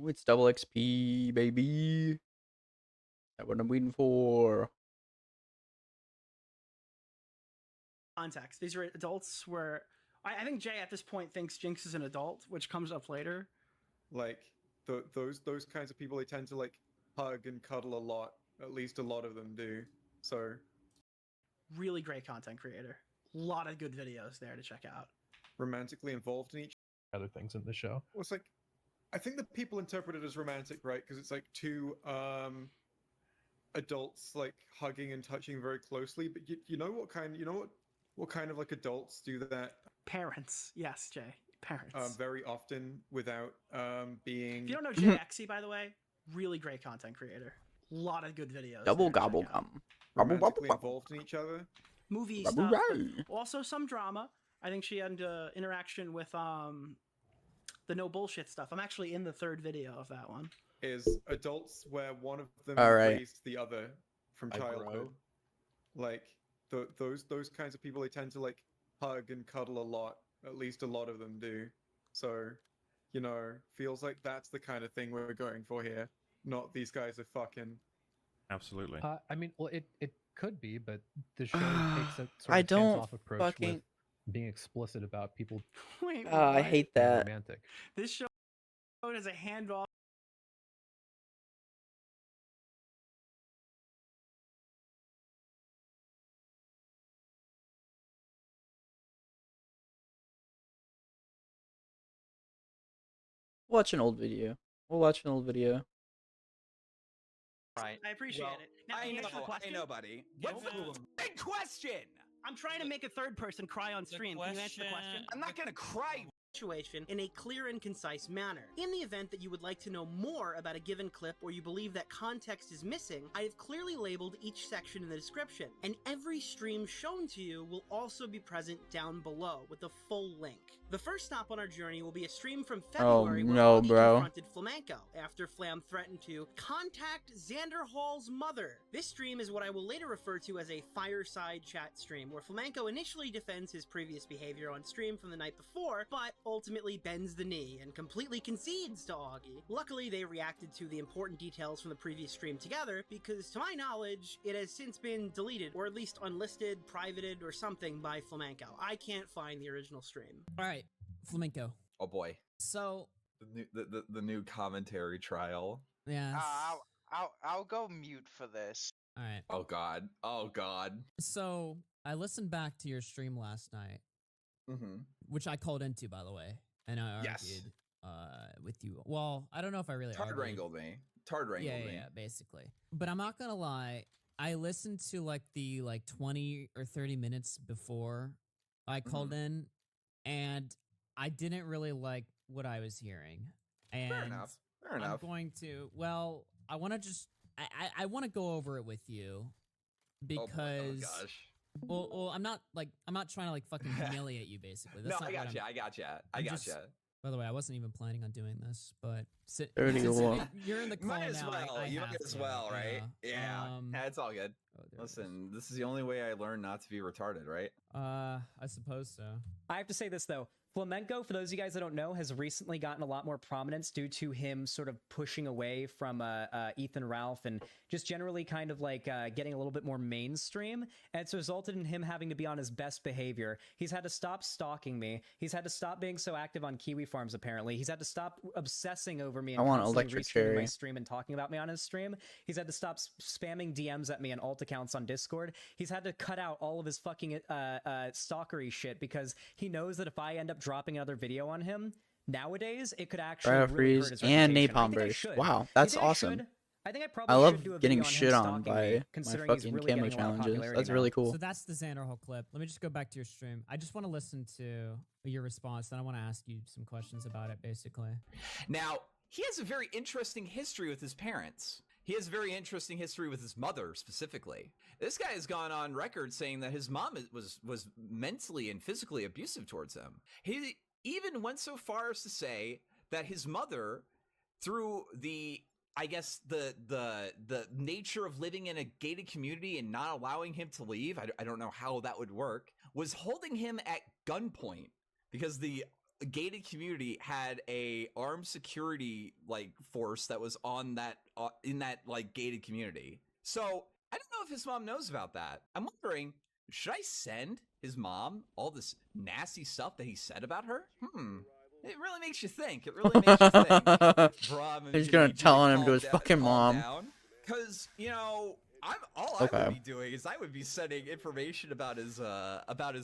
It's double XP, baby. That's what I'm waiting for. Context. These are adults where I think Jay at this point thinks Jinx is an adult, which comes up later. Like those kinds of people, they tend to like hug and cuddle a lot. At least a lot of them do. So really great content creator. A lot of good videos there to check out. Romantically involved in each other things in the show. Well, it's like I think that people interpret it as romantic, right? Because it's like two adults like hugging and touching very closely. But you know what kind? You know what kind of like adults do that? Parents, yes, Jay. Parents. Very often without being. If you don't know Jay Exy, by the way, really great content creator. A lot of good videos. Double gobble gum. Romantically involved in each other. Movie stuff. Also some drama. I think she had interaction with the no bullshit stuff. I'm actually in the third video of that one. Is adults where one of them raised the other from childhood. Like those kinds of people, they tend to like hug and cuddle a lot. At least a lot of them do. So, you know, feels like that's the kind of thing we're going for here. Not these guys are fucking. Absolutely. I mean, well, it could be, but the show takes a sort of hands-off approach with being explicit about people. Wait, I hate that. Romantic. This show has a handoff. Watch an old video. We'll watch an old video. Right. I appreciate it. Now, I know, buddy. What's the big question? I'm trying to make a third person cry on stream. Can you answer the question? I'm not gonna cry. Situation in a clear and concise manner. In the event that you would like to know more about a given clip or you believe that context is missing, I have clearly labeled each section in the description, and every stream shown to you will also be present down below with a full link. The first stop on our journey will be a stream from February where Augie confronted Flamenco after Flam threatened to contact Xander Hall's mother. This stream is what I will later refer to as a fireside chat stream, where Flamenco initially defends his previous behavior on stream from the night before, but ultimately bends the knee and completely concedes to Augie. Luckily, they reacted to the important details from the previous stream together, because to my knowledge, it has since been deleted, or at least unlisted, privated, or something by Flamenco. I can't find the original stream. Alright, Flamenco. Oh boy. So the new commentary trial. Yeah. I'll go mute for this. Alright. Oh god. Oh god. So I listened back to your stream last night. Which I called into, by the way, and I argued with you. Well, I don't know if I really Tard wrangled me. Yeah, basically. But I'm not gonna lie, I listened to like the 20 or 30 minutes before I called in, and I didn't really like what I was hearing. And Fair enough. I'm going to. Well, I want to just. I want to go over it with you because. Oh gosh. Well, I'm not trying to like fucking humiliate you, basically. That's no, I gotcha. By the way, I wasn't even planning on doing this, but you're in the call might as now. Well. You might as well, right? Yeah, it's all good. Listen, this is the only way I learned not to be retarded, right? I suppose so. I have to say this though. Flamenco, for those of you guys that don't know, has recently gotten a lot more prominence due to him sort of pushing away from Ethan Ralph and just generally kind of like getting a little bit more mainstream. And it's resulted in him having to be on his best behavior. He's had to stop stalking me. He's had to stop being so active on Kiwi Farms, apparently. He's had to stop obsessing over me and constantly restreaming my stream and talking about me on his stream. He's had to stop spamming DMs at me and alt accounts on Discord. He's had to cut out all of his fucking stalkery shit because he knows that if I end up dropping another video on him nowadays, it could actually really hurt his and reputation. napalm burst. Wow, that's awesome. I think I probably love do a getting video on shit him on by me, my fucking fucking camo challenges. That's really cool. So that's the Xander Hall clip. Let me just go back to your stream. I just want to listen to your response, then I want to ask you some questions about it, basically. Now, he has a very interesting history with his parents. He has a very interesting history with his mother, specifically. This guy has gone on record saying that his mom was mentally and physically abusive towards him. He even went so far as to say that his mother, through the nature of living in a gated community and not allowing him to leave, I don't know how that would work, was holding him at gunpoint because the gated community had a armed security like force that was on that in that like gated community. So I don't know if his mom knows about that. I'm wondering, should I send his mom all this nasty stuff that he said about her? It really makes you think. It really makes you think. Bro, He's gonna tell him to his fucking mom. Because, you know, I would be doing is I would be sending information about his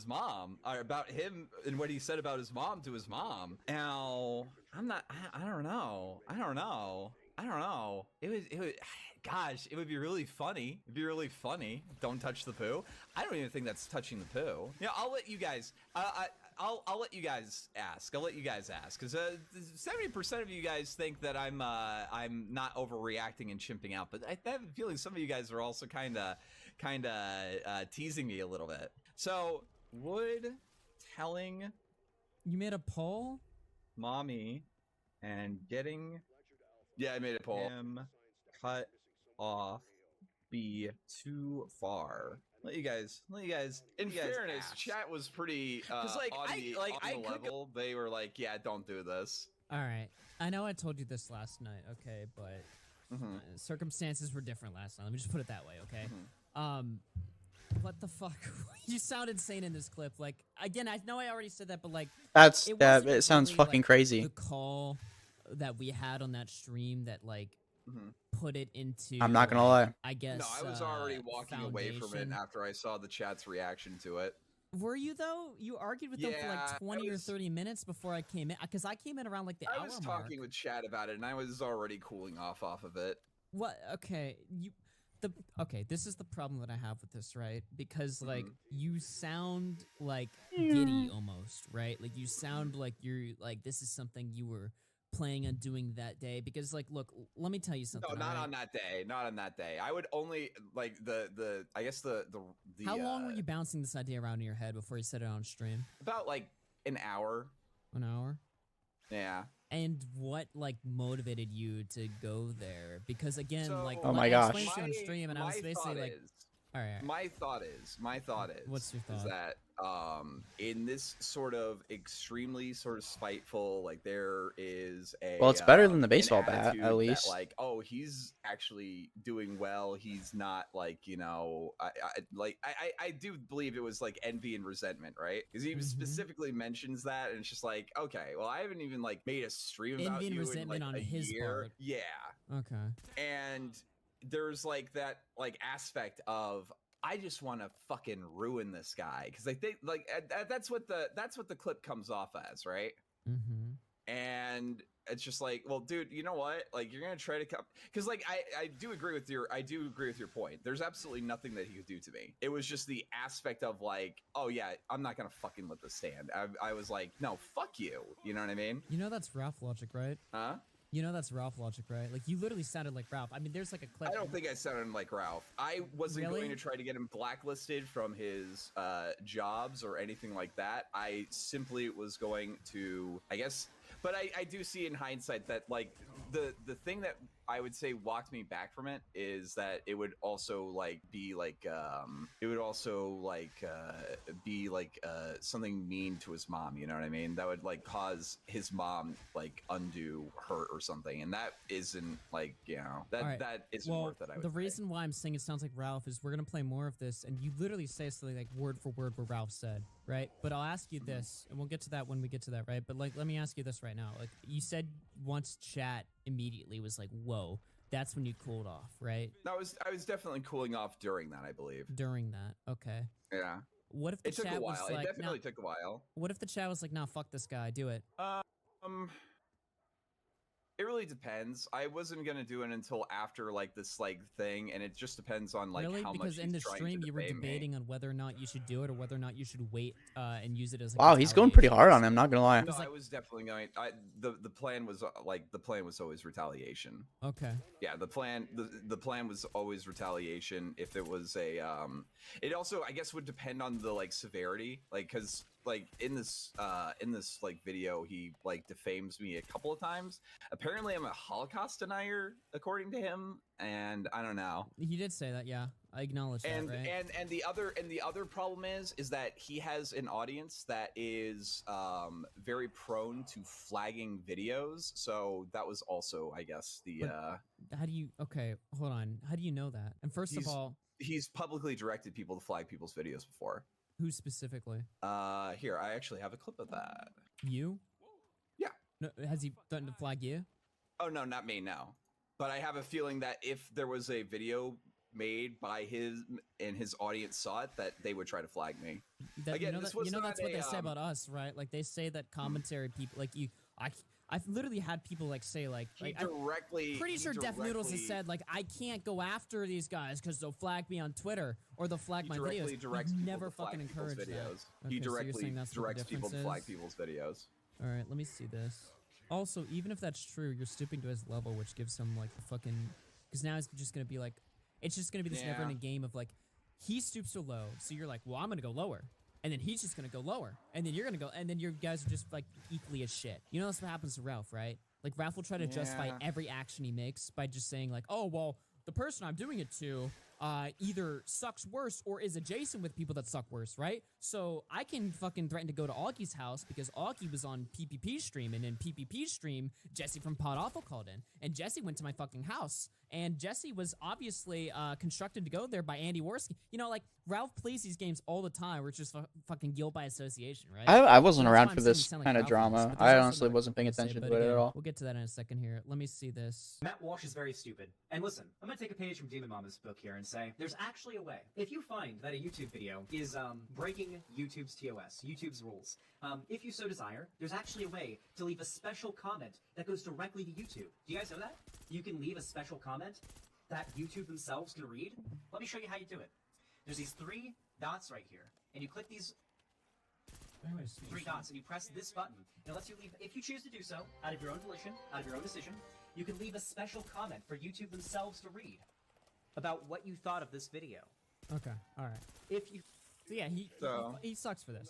mom, or about him and what he said about his mom to his mom. Now, I don't know. It would gosh, it would be really funny. It'd be really funny. Don't touch the poo. I don't even think that's touching the poo. Yeah, I'll let you guys I'll let you guys ask. I'll let you guys ask, because 70% of you guys think that I'm not overreacting and chimping out, but I have a feeling some of you guys are also kind of teasing me a little bit. So, would telling you made a poll, mommy, and getting I made a poll. Him cut off be too far? Let you guys. In fairness, chat was pretty because on the level. They were like, "Yeah, don't do this." All right, I know I told you this last night, okay, but circumstances were different last night. Let me just put it that way, okay? What the fuck? You sound insane in this clip. Like, again, I know I already said that, but like, it sounds really, fucking like, crazy. The call that we had on that stream that like. Put it into. I'm not gonna lie. I guess. No, I was already walking away from it after I saw the chat's reaction to it. Were you though? You argued with them for like 20 or 30 minutes before I came in, because I came in around like the hour mark. I was talking with chat about it, and I was already cooling off of it. What? Okay, this is the problem that I have with this, right? Because like you sound like giddy almost, right? Like you sound like you're like this is something you were planning on doing that day, because like look, let me tell you something. No, not on that day. I would only like I guess the how long were you bouncing this idea around in your head before you said it on stream? About like an hour. Yeah. And what like motivated you to go there? Because again, like oh my gosh, I explained to you on stream, and I was basically like, all right. My thought is. What's your thought? Is that in this sort of extremely sort of spiteful, like there is a it's better than the baseball bat, at least. That, like, oh, he's actually doing well. He's not like, you know, I do believe it was like envy and resentment, right? Because he specifically mentions that, and it's just like, okay, well, I haven't even like made a stream about envy and you resentment in like on his year. part. Yeah. Okay. And there's like that like aspect of I just want to fucking ruin this guy, because I think like that's what the clip comes off as, right? And it's just like, well, dude, you know what? Like, you're gonna try to come, because like I do agree with your point. There's absolutely nothing that he could do to me. It was just the aspect of like, oh yeah, I'm not gonna fucking let this stand. I was like, no, fuck you. You know what I mean? You know that's Ralph logic, right? Huh? You know that's Ralph logic, right? Like, you literally sounded like Ralph. I mean, there's like a clip. I don't think I sounded like Ralph. I wasn't going to try to get him blacklisted from his jobs or anything like that. I simply was going to, I guess, but I do see in hindsight that like the thing that I would say walked me back from it is that it would also like be like something mean to his mom, you know what I mean? That would like cause his mom like undue hurt or something, and that isn't like, you know, that isn't worth it. I would say. Reason why I'm saying it sounds like Ralph is we're gonna play more of this, and you literally say something like word for word what Ralph said, right? But I'll ask you this, and we'll get to that when we get to that, right? But like, let me ask you this right now. Like, you said once chat immediately was like, whoa, that's when you cooled off, right? No, I was definitely cooling off during that, I believe. During that, okay. Yeah. What if the chat took a while? was like, it definitely took a while. What if the chat was like, nah, fuck this guy, do it? It really depends. I wasn't gonna do it until after like this like thing, and it just depends on like really? how much. Because in the stream you were debating on whether or not you should do it or whether or not you should wait and use it as. Like, wow, he's going pretty hard on him. Not gonna lie. No, I was definitely going. The plan was always retaliation. Okay. Yeah, the plan was always retaliation. If it was a, it also I guess would depend on the like severity, like because like in this like video, he like defames me a couple of times. Apparently, I'm a Holocaust denier, according to him, and I don't know. He did say that, yeah. I acknowledge that, right? And the other problem is that he has an audience that is very prone to flagging videos. So that was also, I guess, the. How do you? Okay, hold on. How do you know that? And first of all, he's publicly directed people to flag people's videos before. Who specifically? Here, I actually have a clip of that. You? Yeah. No, has he done to flag you? Oh no, not me, no. But I have a feeling that if there was a video made by his audience saw it, that they would try to flag me. Again, that's what they say about us, right? Like they say that commentary people, like I've literally had people like say like pretty sure Def Noodles has said like I can't go after these guys because they'll flag me on Twitter or they'll flag my videos. I've never fucking encouraged that. Okay, he directly so directs people to flag people's videos. All right, let me see this. Also, even if that's true, you're stooping to his level, which gives him like the fucking because now he's just gonna be like it's just gonna be this never-ending game of like he stoops so low, so you're like, well, I'm gonna go lower. And then he's just gonna go lower, and then you're gonna go, and then your guys are just like equally as shit. You know that's what happens to Ralph, right? Like Ralph will try to justify every action he makes by just saying like, oh well, the person I'm doing it to either sucks worse or is adjacent with people that suck worse, right? So I can fucking threaten to go to Augie's house because Augie was on PPP stream, and in PPP stream, Jesse from Pod Awful called in, and Jesse went to my fucking house, and Jesse was obviously constructed to go there by Andy Worski. You know, like Ralph plays these games all the time, where it's just fucking guilt by association, right? I wasn't around for this kind of drama. I honestly wasn't paying attention to it at all. We'll get to that in a second here. Let me see this. Matt Walsh is very stupid. And listen, I'm gonna take a page from Demon Mama's book here and say, there's actually a way. If you find that a YouTube video is breaking YouTube's TOS, YouTube's rules, if you so desire, there's actually a way to leave a special comment that goes directly to YouTube. Do you guys know that? You can leave a special comment that YouTube themselves can read. Let me show you how you do it. There's these 3 dots right here, and you click these 3 dots, and you press this button, and it lets you leave, if you choose to do so, out of your own volition, out of your own decision, you can leave a special comment for YouTube themselves to read about what you thought of this video. Okay, all right. If you, so yeah, he sucks for this.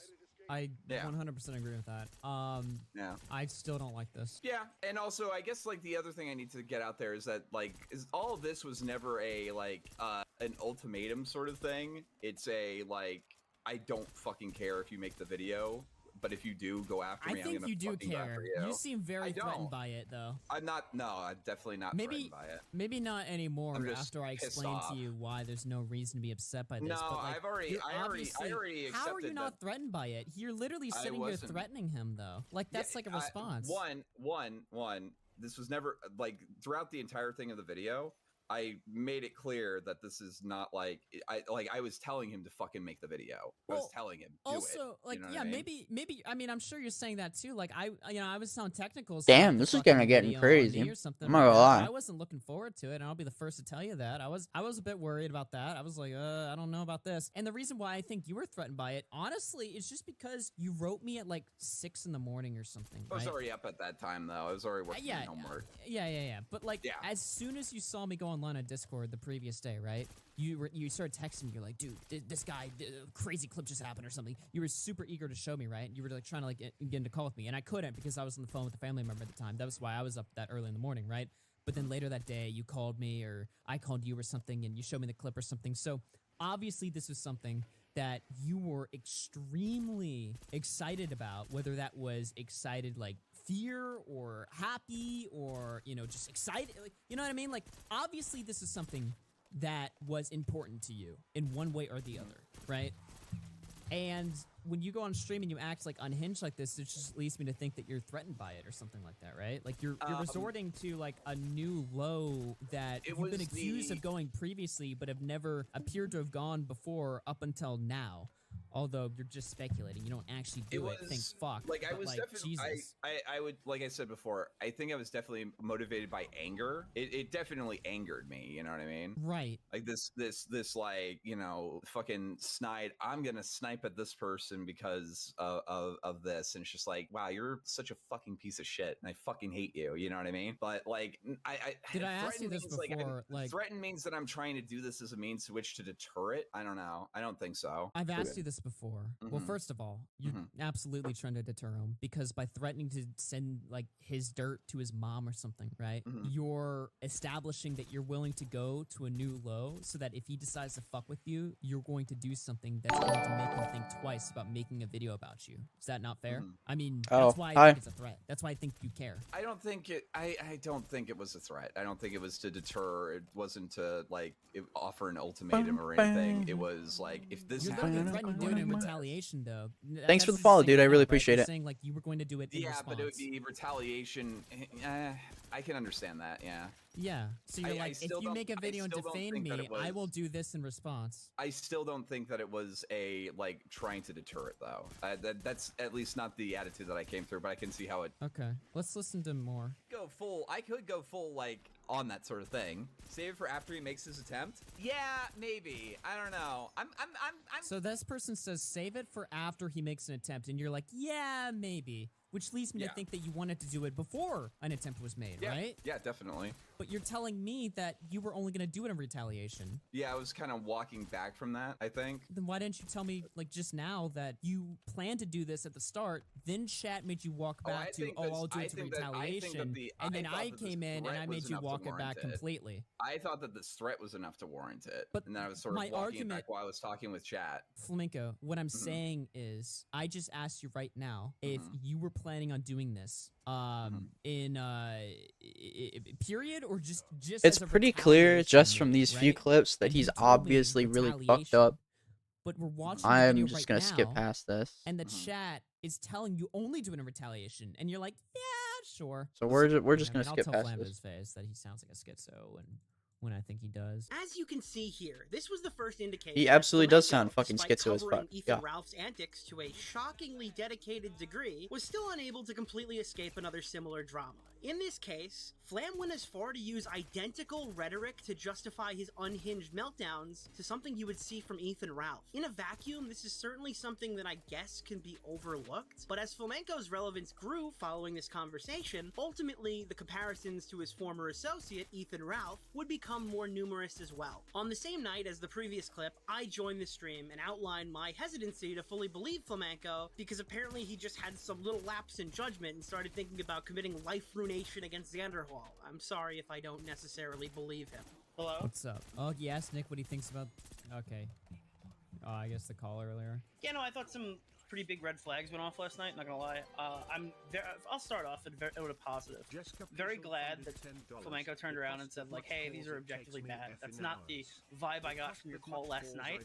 I 100% agree with that. I still don't like this. Yeah, and also I guess like the other thing I need to get out there is that like all of this was never a like an ultimatum sort of thing. It's a like I don't fucking care if you make the video, but if you do, go after me. I think you do care. You seem very threatened by it, though. I'm not. No, I'm definitely not threatened by it. Maybe not anymore. After I explain to you why there's no reason to be upset by this. No, but like, I already accepted. How are you not threatened by it? You're literally sitting here threatening him, though. Like that's like a response. One. This was never like throughout the entire thing of the video. I made it clear that this is not like I was telling him to fucking make the video. I was telling him do also, it. like, yeah, I mean? maybe. I mean, I'm sure you're saying that too. Like, I was sounding technical. So damn, this is gonna get crazy. I'm not gonna lie. I wasn't looking forward to it, and I'll be the first to tell you that. I was a bit worried about that. I was like, I don't know about this. And the reason why I think you were threatened by it, honestly, is just because you wrote me at like 6 in the morning or something. I was already up at that time, though. I was already working on homework. Yeah. But like, as soon as you saw me go online on Discord the previous day, right? You started texting me. You're like, dude, this guy, crazy clip just happened or something. You were super eager to show me, right? You were like trying to like get into call with me, and I couldn't because I was on the phone with a family member at the time. That was why I was up that early in the morning, right? But then later that day, you called me or I called you or something, and you showed me the clip or something. So obviously, this was something that you were extremely excited about, whether that was excited like fear or happy or, just excited. Like, you know what I mean? Like, obviously, this is something that was important to you in one way or the other, right? And when you go on stream and you act like unhinged like this, it just leads me to think that you're threatened by it or something like that, right? Like you're resorting to like a new low that you've been accused of going previously, but have never appeared to have gone before up until now. Although you're just speculating, you don't actually do it. Think fuck. Like I was definitely, I would, like I said before, I think I was definitely motivated by anger. It definitely angered me. You know what I mean? Right. Like this like fucking snide. I'm gonna snipe at this person because of this, and it's just like, wow, you're such a fucking piece of shit, and I fucking hate you. You know what I mean? But like, did I ask you this before? Threaten means that I'm trying to do this as a means to which to deter it. I don't know. I don't think so. I've asked you this before. Well, first of all, you're absolutely trying to deter him because by threatening to send like his dirt to his mom or something, right? You're establishing that you're willing to go to a new low so that if he decides to fuck with you, you're going to do something that's going to make him think twice about making a video about you. Is that not fair? I mean, that's why I think it's a threat. That's why I think you care. I don't think it was a threat. I don't think it was to deter. It wasn't to like offer an ultimatum or anything. It was like, if this happens, threatening to do it in retaliation, though. Thanks for the follow, dude. I really appreciate it. Saying like you were going to do it in response. But it would be retaliation. I can understand that. Yeah. Yeah. So you're like, if you make a video and defame me, I will do this in response. I still don't think that it was a like trying to deter it though. That's at least not the attitude that I came through. But I can see how it. Okay. Let's listen to more. I could go full like on that sort of thing. Save it for after he makes his attempt. Yeah, maybe. I don't know. I'm. So this person says save it for after he makes an attempt, and you're like, yeah, maybe. Which leads me to think that you wanted to do it before an attempt was made, right? Yeah, definitely. But you're telling me that you were only going to do it in retaliation. Yeah, I was kind of walking back from that, I think. Then why didn't you tell me, like, just now that you planned to do this at the start, then chat made you walk back I'll do it to retaliation, and then I came in and I made you walk it back completely. I thought that this threat was enough to warrant it. But and then I was sort of walking it back while I was talking with chat. Flamenco, what I'm saying is, I just asked you right now if you were planning on doing this in period or just it's pretty clear just from these few clips that he's obviously really fucked up. But we're watching I'm just gonna skip past this. And the chat is telling you only do it in retaliation, and you're like, yeah, sure. So we're just gonna skip past I'll tell this. his face that he sounds like a schizo, and when I think he does. As you can see here, this was the first indication. He absolutely does sound fucking schizo as fuck. Ethan Ralph's antics to a shockingly dedicated degree, was still unable to completely escape another similar drama. In this case, Flam went as far to use identical rhetoric to justify his unhinged meltdowns to something you would see from Ethan Ralph. In a vacuum, this is certainly something that I guess can be overlooked, but as Flamenco's relevance grew following this conversation, ultimately the comparisons to his former associate, Ethan Ralph, would become more numerous as well. On the same night as the previous clip, I joined the stream and outlined my hesitancy to fully believe Flamenco because apparently he just had some little lapse in judgment and started thinking about committing life ruination against Xanderhall. I'm sorry if I don't necessarily believe him. Hello? What's up? Oh, you asked Nick what he thinks about... Okay. Oh, I guess the call earlier. Yeah, no, I thought some pretty big red flags went off last night, not gonna lie. I'll start off with a positive. Very glad that Flamenco turned around and said, like, hey, these are objectively bad. That's not the vibe I got from your call last night.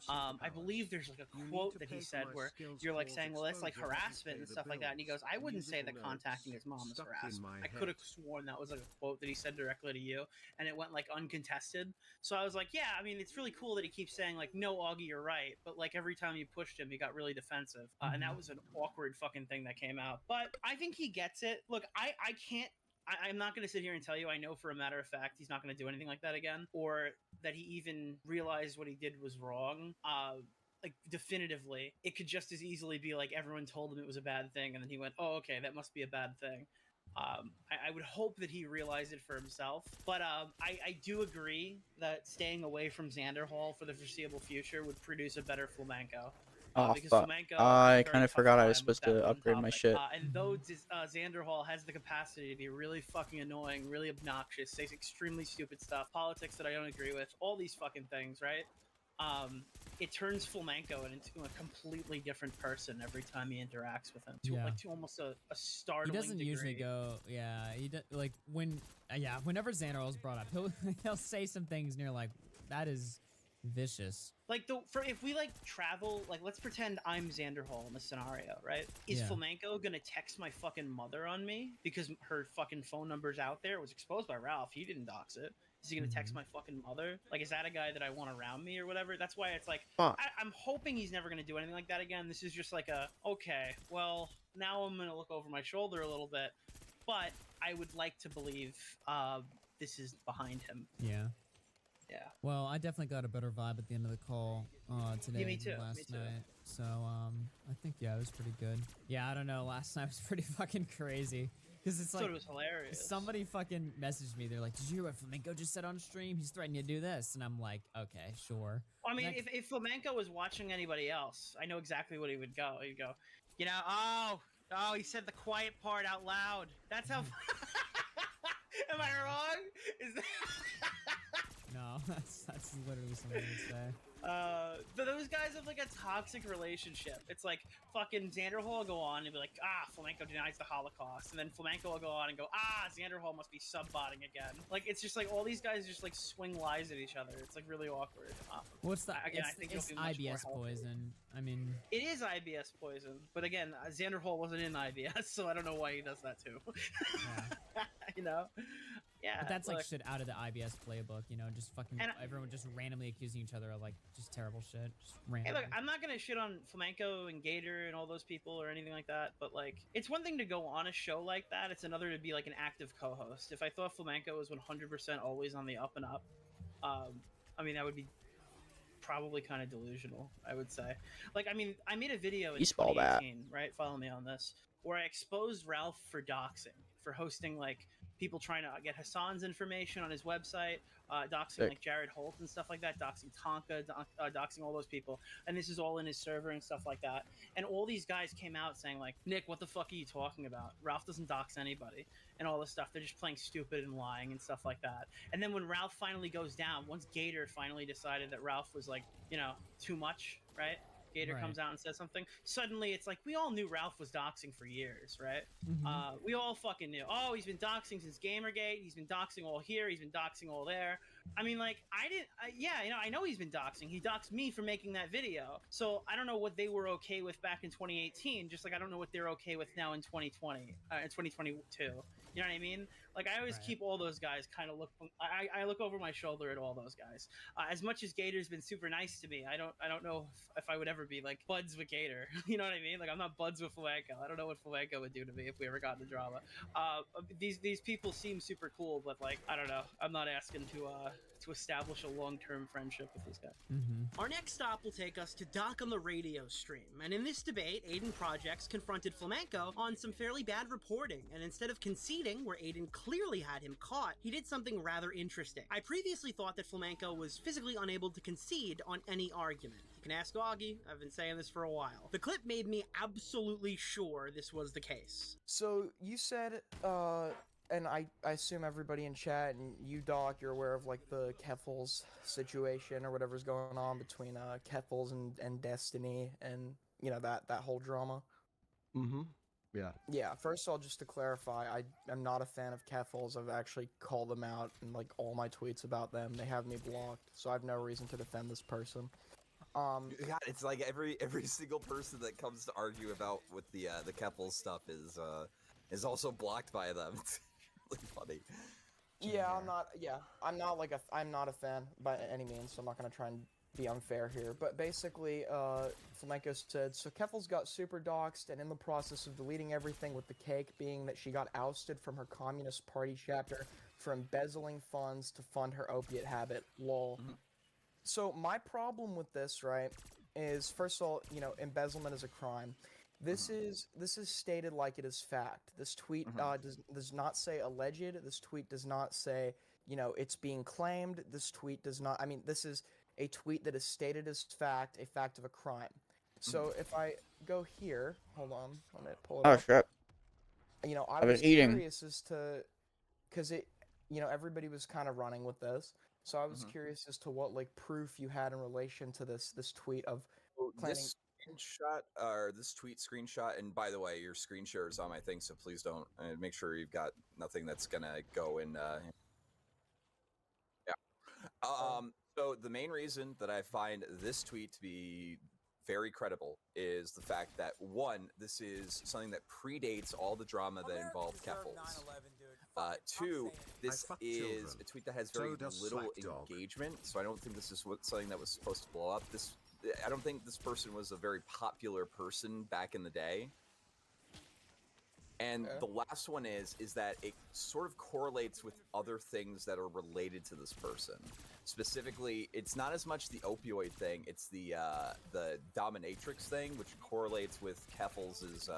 I believe there's like a quote that he said where you're like saying, well, that's like harassment and stuff like that. And he goes, I wouldn't say that contacting his mom is harassment. I could have sworn that was like a quote that he said directly to you, and it went like uncontested. So I was like, yeah, I mean, it's really cool that he keeps saying like, no, Augie, you're right. But like every time you pushed him, he got really defensive. And that was an awkward fucking thing that came out. But I think he gets it. Look, I'm not going to sit here and tell you I know for a matter of fact he's not going to do anything like that again, or that he even realized what he did was wrong. Like, definitively. It could just as easily be like everyone told him it was a bad thing, and then he went, oh, okay, that must be a bad thing. I would hope that he realized it for himself, but I do agree that staying away from Xanderhall for the foreseeable future would produce a better Flamenco. Oh, fuck. I kind of forgot I was supposed to upgrade my shit. And though Xanderhall has the capacity to be really fucking annoying, really obnoxious, says extremely stupid stuff, politics that I don't agree with, all these fucking things, right? It turns Flamenco into a completely different person every time he interacts with him. To almost a startling He doesn't degree. usually go, like whenever Xanderhall's brought up, he'll say some things and you're like, that is vicious. Like, if we, like, travel, like, let's pretend I'm Xanderhall in the scenario, right? Is Flamenco gonna text my fucking mother on me because her fucking phone number's out there? It was exposed by Ralph. He didn't dox it. Is he gonna text my fucking mother? Like, is that a guy that I want around me or whatever? That's why it's like, I'm hoping he's never gonna do anything like that again. This is just like okay, well, now I'm gonna look over my shoulder a little bit. But I would like to believe this is behind him. Yeah. Yeah. Well, I definitely got a better vibe at the end of the call today me too. than last night. So, I think, it was pretty good. Yeah, I don't know. Last night was pretty fucking crazy. Because it's I like thought it was hilarious. somebody fucking messaged me. They're like, "Did you hear what Flamenco just said on stream? He's threatening to do this," and I'm like, "Okay, sure." Well, I mean, if Flamenco was watching anybody else, I know exactly what he would go. He'd go, you know, oh, he said the quiet part out loud. That's how. Am I wrong? Is that? No, that's literally something would say. Those guys have like a toxic relationship. It's like fucking Xander Hall will go on and be like, Flamenco denies the Holocaust, and then Flamenco will go on and go, Xander Hall must be sub-botting again. Like it's just like all these guys just like swing lies at each other. It's like really awkward. What's the? Again, I think it's IBS poison. I mean, it is IBS poison, but again, Xander Hall wasn't in IBS, so I don't know why he does that too. Yeah. You know. Yeah, but that's like shit out of the IBS playbook, you know, just fucking everyone just randomly accusing each other of like just terrible shit. Just randomly. Hey, look, I'm not gonna shit on Flamenco and Gator and all those people or anything like that, but like, it's one thing to go on a show like that. It's another to be like an active co-host. If I thought Flamenco was 100% always on the up and up, I mean, that would be probably kind of delusional, I would say. Like, I mean, I made a video in 2018, right? Follow me on this, where I exposed Ralph for doxing, for hosting like people trying to get Hassan's information on his website, doxing like Jared Holt and stuff like that, doxing Tonka, doxing all those people. And this is all in his server and stuff like that. And all these guys came out saying like, Nick, what the fuck are you talking about? Ralph doesn't dox anybody and all this stuff. They're just playing stupid and lying and stuff like that. And then when Ralph finally goes down, once Gator finally decided that Ralph was like, you know, too much, right? Gator comes out and says something. Suddenly, it's like we all knew Ralph was doxing for years, right? Mm-hmm. We all fucking knew. Oh, he's been doxing since Gamergate. He's been doxing all here. He's been doxing all there. I mean, like, I know he's been doxing. He doxed me for making that video. So I don't know what they were okay with back in 2018. Just like I don't know what they're okay with now in 2020, in 2022. You know what I mean? Like I always keep all those guys kind of look. I look over my shoulder at all those guys. As much as Gator's been super nice to me, I don't know if I would ever be like buds with Gator. You know what I mean? Like I'm not buds with Flamenco. I don't know what Flamenco would do to me if we ever got into drama. These people seem super cool, but like I don't know. I'm not asking to establish a long-term friendship with this guy. Mm-hmm. Our next stop will take us to Doc on the radio stream, and in this debate, Aiden Projects confronted Flamenco on some fairly bad reporting, and instead of conceding where Aiden clearly had him caught, he did something rather interesting. I previously thought that Flamenco was physically unable to concede on any argument. You can ask Augie, I've been saying this for a while. The clip made me absolutely sure this was the case. So, you said, and I assume everybody in chat and you, Doc, you're aware of like the Keffels situation or whatever's going on between Keffels and Destiny and you know that whole drama. Mm-hmm. Yeah. Yeah. First of all, just to clarify, I am not a fan of Keffels. I've actually called them out in like all my tweets about them. They have me blocked, so I have no reason to defend this person. God, it's like every single person that comes to argue about with the Keppel stuff is also blocked by them. It's really funny. Yeah, I'm not a fan by any means, so I'm not gonna try and be unfair here. But basically, Flamenco said, so Keffel's got super doxed and in the process of deleting everything, with the cake being that she got ousted from her Communist Party chapter for embezzling funds to fund her opiate habit. Lol. Mm-hmm. So my problem with this, right, is first of all, you know, embezzlement is a crime. This is stated like it is fact. This tweet does not say alleged. This tweet does not say, you know, it's being claimed. This tweet does not. I mean, this is a tweet that is stated as fact, a fact of a crime. So if I go here, hold on, let me pull it up. Oh shit! You know, I I've was been eating. curious as to, because it, you know, everybody was kind of running with this. So I was curious as to what like proof you had in relation to this tweet of claiming. This screenshot or this tweet screenshot, and by the way, your screen share is on my thing, so please don't make sure you've got nothing that's gonna go in. So the main reason that I find this tweet to be very credible is the fact that one, this is something that predates all the drama that involved Keffels. Two, this is a tweet that has very little engagement, so I don't think this is something that was supposed to blow up. I don't think this person was a very popular person back in the day. And the last one is that it sort of correlates with other things that are related to this person. Specifically, it's not as much the opioid thing; it's the dominatrix thing, which correlates with Keffels'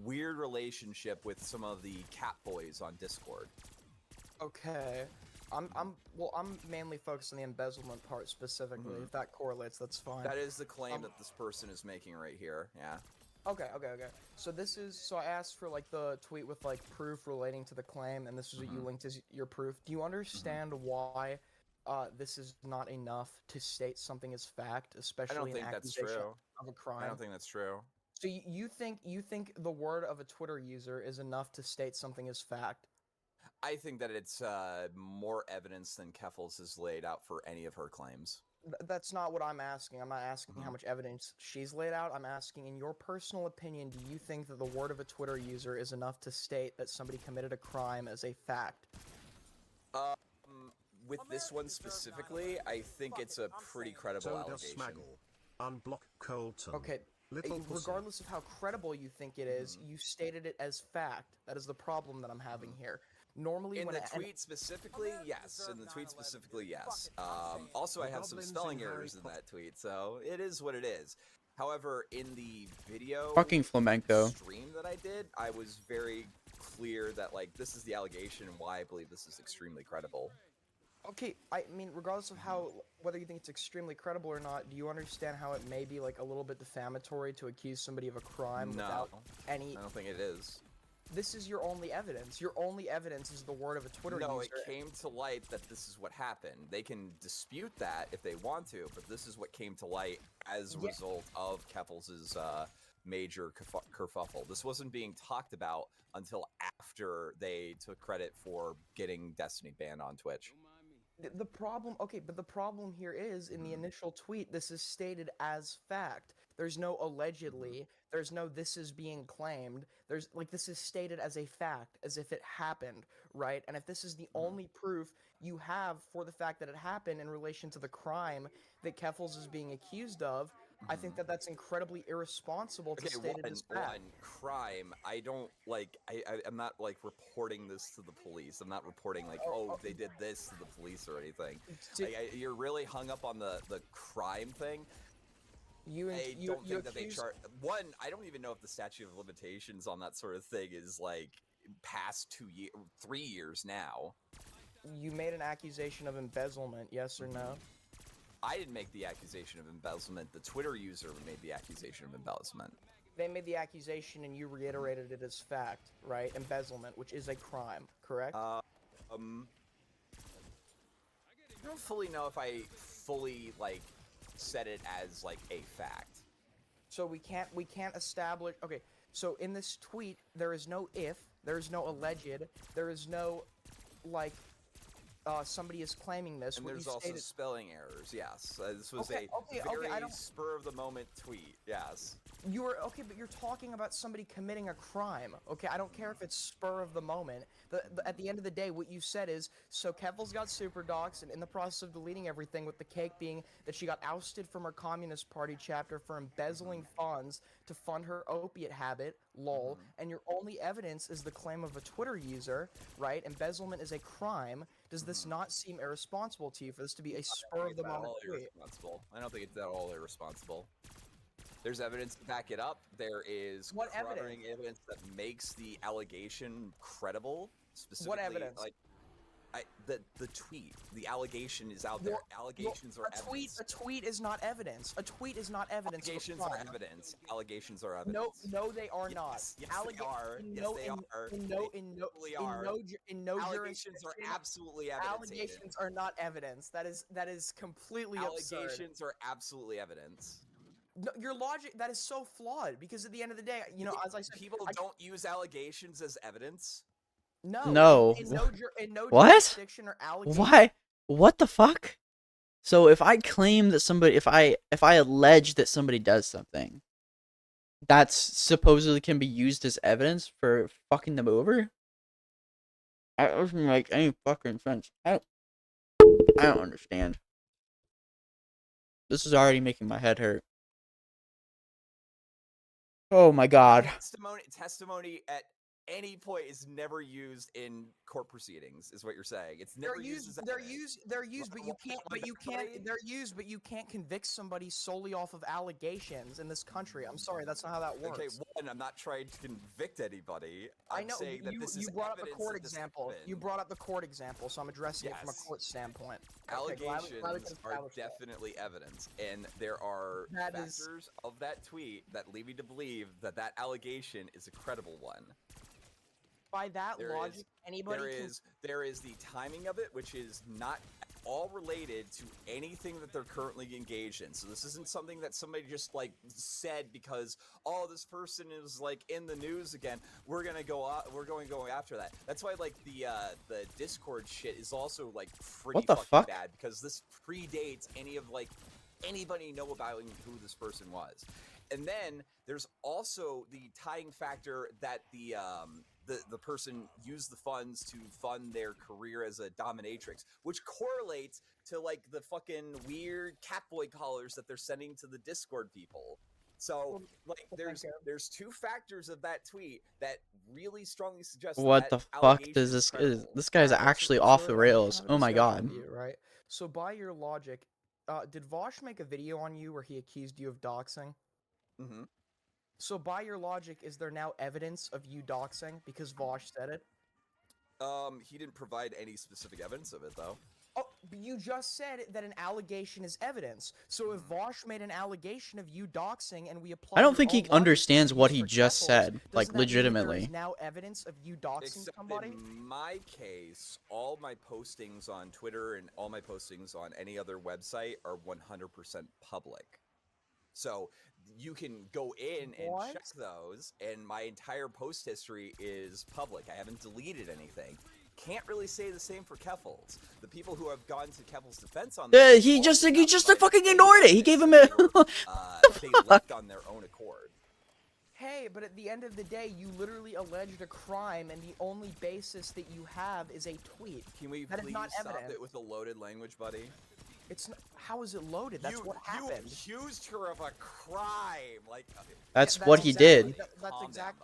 weird relationship with some of the cat boys on Discord. Okay. I'm mainly focused on the embezzlement part specifically. If that correlates, that's fine. That is the claim that this person is making right here. Yeah. Okay. So I asked for like the tweet with like proof relating to the claim, and this is what you linked as your proof. Do you understand why this is not enough to state something as fact, especially an accusation of a crime? I don't think that's true. So you think the word of a Twitter user is enough to state something as fact? I think that it's more evidence than Keffels has laid out for any of her claims. That's not what I'm asking. I'm not asking how much evidence she's laid out. I'm asking, in your personal opinion, do you think that the word of a Twitter user is enough to state that somebody committed a crime as a fact? With this one specifically, I think it's a pretty credible allegation. Unblock Colton. Okay. Regardless of how credible you think it is, you stated it as fact. That is the problem that I'm having here. Normally, in the tweet specifically, yes. In the tweet specifically, yes. Also, I have some spelling errors in that tweet, so it is what it is. However, in the video fucking flamenco stream that I did, I was very clear that like this is the allegation and why I believe this is extremely credible. Okay, I mean, regardless of whether you think it's extremely credible or not, do you understand how it may be like a little bit defamatory to accuse somebody of a crime without any? I don't think it is. This is your only evidence. Your only evidence is the word of a Twitter user. No, it came to light that this is what happened. They can dispute that if they want to, but this is what came to light as a result of Keffels' major kerfuffle. This wasn't being talked about until after they took credit for getting Destiny banned on Twitch. The problem, but the problem here is, in the initial tweet, this is stated as fact. There's no allegedly, there's no this is being claimed, there's, like, this is stated as a fact, as if it happened, right? And if this is the only proof you have for the fact that it happened in relation to the crime that Keffels is being accused of, I think that that's incredibly irresponsible to state it as fact. One, crime, I don't, like, I'm not, like, reporting this to the police. I'm not reporting, like, they did this to the police or anything. Like, you're really hung up on the crime thing. I don't think that they charge. One, I don't even know if the statute of limitations on that sort of thing is, like, past 3 years now. You made an accusation of embezzlement, yes or no? I didn't make the accusation of embezzlement. The Twitter user made the accusation of embezzlement. They made the accusation and you reiterated it as fact, right? Embezzlement, which is a crime, correct? I don't fully know if I fully, like, said it as, like, a fact. So we can't establish. Okay, so in this tweet, there is no if, there is no alleged, there is no, like, somebody is claiming this. And there's also spelling errors, yes. This was a very spur-of-the-moment tweet, yes. But you're talking about somebody committing a crime, okay? I don't care if it's spur of the moment. At the end of the day, what you said is, so Keffels got super doxxed, and in the process of deleting everything, with the cake being that she got ousted from her Communist Party chapter for embezzling funds to fund her opiate habit, lol, and your only evidence is the claim of a Twitter user, right? Embezzlement is a crime. Does this not seem irresponsible to you for this to be a spur-of-the-moment tweet? I don't think it's at all irresponsible. There's evidence to back it up. There is corroborating evidence that makes the allegation credible. Specifically, what evidence? Like, the tweet, the allegation is out there. Allegations are evidence. A tweet is not evidence. A tweet is not evidence. Allegations are evidence. Allegations are evidence. No, they are not. Yes, they are. Yes, they are. Allegations are absolutely evidence. Allegations are not evidence. That is completely absurd. Allegations are absolutely evidence. No, your logic, that is so flawed, because at the end of the day, you know, as I said, people don't use allegations as evidence. No. In no what? Jurisdiction or allegation. Why? What the fuck? So if I claim that somebody, if I allege that somebody does something, that's supposedly can be used as evidence for fucking them over? That doesn't make any fucking sense. I don't understand. This is already making my head hurt. Oh my god. Testimony at any point is never used in court proceedings, is what you're saying. It's never used as evidence. They're used, but you can't. They're used, but you can't convict somebody solely off of allegations in this country. I'm sorry, that's not how that works. Okay, one, I'm not trying to convict anybody. I know saying that this is you brought up the evidence court that this example. happened. You brought up the court example, so I'm addressing it from a Yes. court standpoint. Allegations Okay, glad we can are establish that. definitely evidence, and there are factors of that tweet that lead me to believe that that allegation is a credible one. By that logic, anybody there is the timing of it, which is not at all related to anything that they're currently engaged in. So this isn't something that somebody just like said because this person is like in the news again. We're going to go after that. That's why like the Discord shit is also like pretty fucking bad, because this predates any of like anybody know about who this person was. And then there's also the tying factor that the person used the funds to fund their career as a dominatrix, which correlates to like the fucking weird Catboy collars that they're sending to the Discord people. So like there's two factors of that tweet that really strongly suggest what the fuck does this guy's actually off the rails. Oh my god. Right. So by your logic, did Vosh make a video on you where he accused you of doxing? Mm-hmm. So by your logic, is there now evidence of you doxing because Vosh said it? He didn't provide any specific evidence of it, though. Oh, but you just said that an allegation is evidence. So if Vosh made an allegation of you doxing and we apply, I don't think he understands what he just said, like legitimately. There is now evidence of you doxing somebody? In my case, all my postings on Twitter and all my postings on any other website are 100% public. So you can go in and check those, and my entire post history is public. I haven't deleted anything. Can't really say the same for Keffels. The people who have gone to Keffels' defense on this, he just fucking ignored it. He gave him a they left on their own accord. Hey, but at the end of the day, you literally alleged a crime, and the only basis that you have is a tweet. Can we please stop it with the loaded language, buddy? It's not, how is it loaded? That's what happened. You accused her of a crime. Like that's what he did.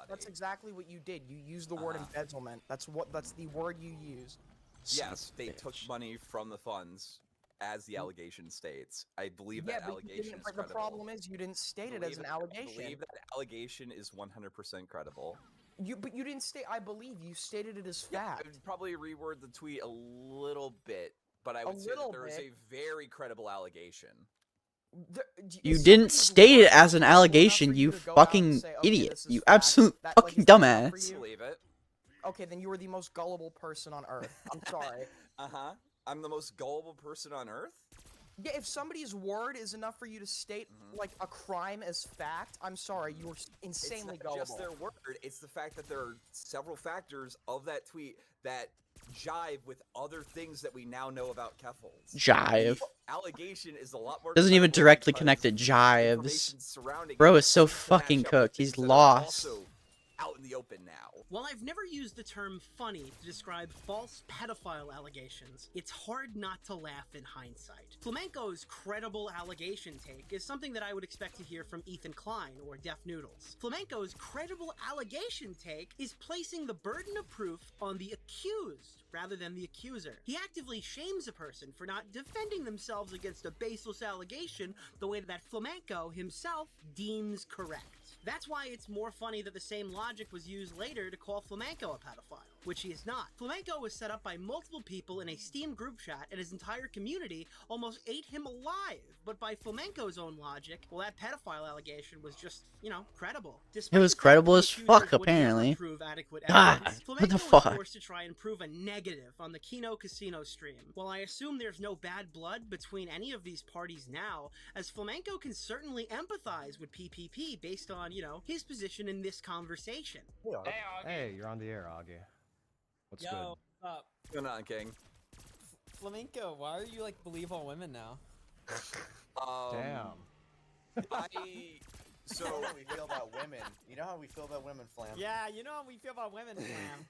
That's exactly what you did. You used the word embezzlement. That's the word you used. Yes, they took money from the funds, as the allegation states. I believe that allegation is credible. The problem is you didn't state it as an allegation. I believe that allegation is 100% credible. But you didn't state. I believe you stated it as fact. I would probably reword the tweet a little bit. But I would say that there is a very credible allegation. You didn't state it as an allegation, you fucking idiot. You absolute fucking dumbass. Believe it. Okay, then you were the most gullible person on Earth. I'm sorry. I'm the most gullible person on Earth? Yeah, if somebody's word is enough for you to state, like, a crime as fact, I'm sorry, you were insanely gullible. It's not just their word, it's the fact that there are several factors of that tweet that jive with other things that we now know about Keffels. Jive. The allegation is a lot more. Doesn't even directly connect to jives. Bro is so fucking cooked. He's lost. Also out in the open now. While I've never used the term funny to describe false pedophile allegations, it's hard not to laugh in hindsight. Flamenco's credible allegation take is something that I would expect to hear from Ethan Klein or Def Noodles. Flamenco's credible allegation take is placing the burden of proof on the accused rather than the accuser. He actively shames a person for not defending themselves against a baseless allegation the way that Flamenco himself deems correct. That's why it's more funny that the same logic was used later to call Flamenco a pedophile, which he is not. Flamenco was set up by multiple people in a Steam group chat, and his entire community almost ate him alive. But by Flamenco's own logic, well, that pedophile allegation was just, credible. It was credible as fuck, apparently. God, what the fuck? Was forced to try and prove a negative on the Kino Casino stream. While I assume there's no bad blood between any of these parties now, as Flamenco can certainly empathize with PPP based on, his position in this conversation. Hey, you're on the air, Augie. What's good? What's up? What's going on, King? Flamenco, why are you believe all women now? Damn. So you know how we feel about women. You know how we feel about women, Flam. Yeah, you know how we feel about women, Flam.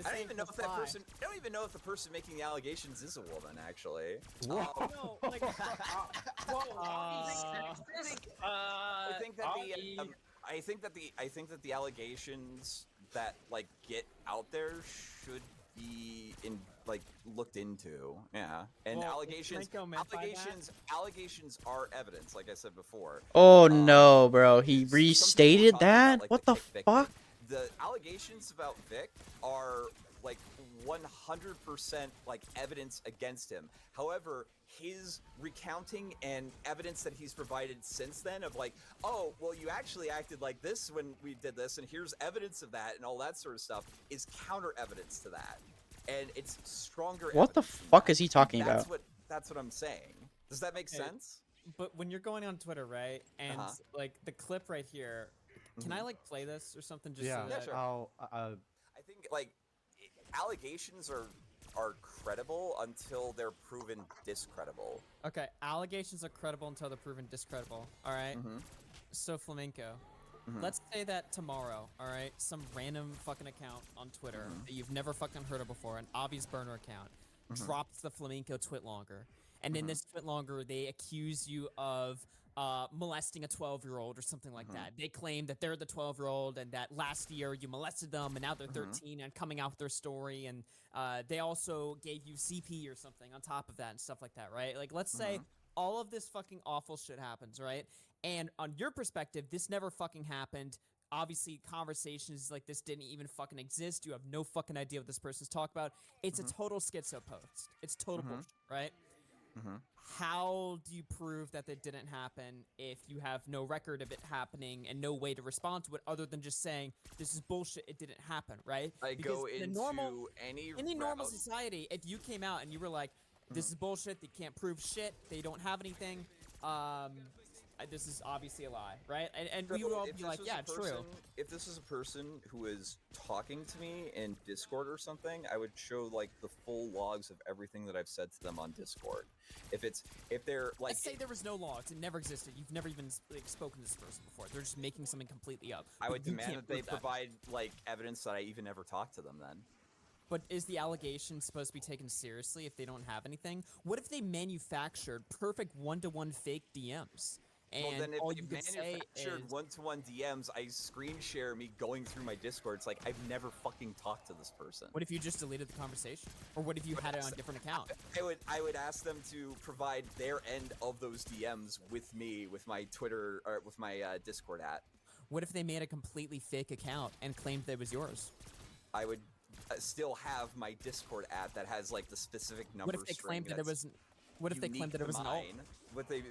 I don't even know if that person. I don't even know if the person making the allegations is a woman, actually. No, like, I think that the allegations that like get out there should be looked into. Yeah, and Well, allegations are evidence, like I said before. Oh no, bro! He Some people were restated talking that. about, like, What the Kick Vic fuck? thing. The allegations about Vic are like 100% like evidence against him. However, his recounting and evidence that he's provided since then of like, oh, well, you actually acted like this when we did this, and here's evidence of that, and all that sort of stuff is counter evidence to that, and it's stronger. What the fuck is he talking that's about? That's what I'm saying. Does that make sense? But when you're going on Twitter, right, and like the clip right here, can I like play this or something? Just yeah, so that... sure. I think like allegations are credible until they're proven discredible. Okay, allegations are credible until they're proven discredible. All right. So Flamenco, let's say that tomorrow, all right, some random fucking account on Twitter that you've never fucking heard of before, an obvious burner account, drops the Flamenco twit longer, and in this twit longer they accuse you of molesting a 12-year-old or something like that. They claim that they're the 12-year-old and that last year you molested them and now they're 13 and coming out with their story, and they also gave you CP or something on top of that and stuff like that, right? Like, let's say all of this fucking awful shit happens, right? And on your perspective, this never fucking happened. Obviously, conversations like this didn't even fucking exist. You have no fucking idea what this person's talking about. It's a total schizo post. It's total bullshit, right? How do you prove that it didn't happen if you have no record of it happening and no way to respond to it other than just saying, this is bullshit, it didn't happen, right? Because go into any normal society, if you came out and you were like, this is bullshit, they can't prove shit, they don't have anything, this is obviously a lie, right? And we would all be like, yeah, true. If this is a person who is talking to me in Discord or something, I would show like the full logs of everything that I've said to them on Discord. If they're like, let's say there was no logs, it never existed. You've never even like spoken to this person before. They're just making something completely up. I would demand that they provide like evidence that I even never talked to them then. But is the allegation supposed to be taken seriously if they don't have anything? What if they manufactured perfect one-to-one fake DMs? And well, then if all they you could say manufactured is one-to-one DMs, I screen share me going through my Discord. It's like I've never fucking talked to this person. What if you just deleted the conversation? Or what if you had it on a different account? I would ask them to provide their end of those DMs with me, with my Twitter, or with my Discord at. What if they made a completely fake account and claimed that it was yours? I would still have my Discord at that has like the specific number. What if they claimed that it was? What if they claimed that it was an alt? Would they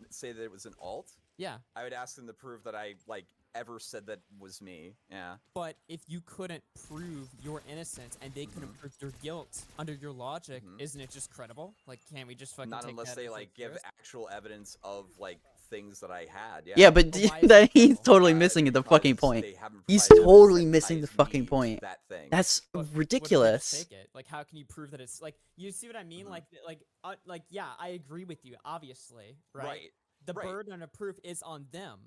say that it was an alt? Yeah. I would ask them to prove that I like ever said that was me. Yeah. But if you couldn't prove your innocence and they couldn't prove your guilt under your logic, isn't it just credible? Like, can't we just fucking not take unless that they as like give actual evidence of like things that I had. Yeah, but that he's totally missing the fucking point. He's totally missing the fucking point. That's ridiculous. Fake it. Like, how can you prove that it's like? You see what I mean? Like, yeah, I agree with you. Obviously, right? The burden of proof is on them.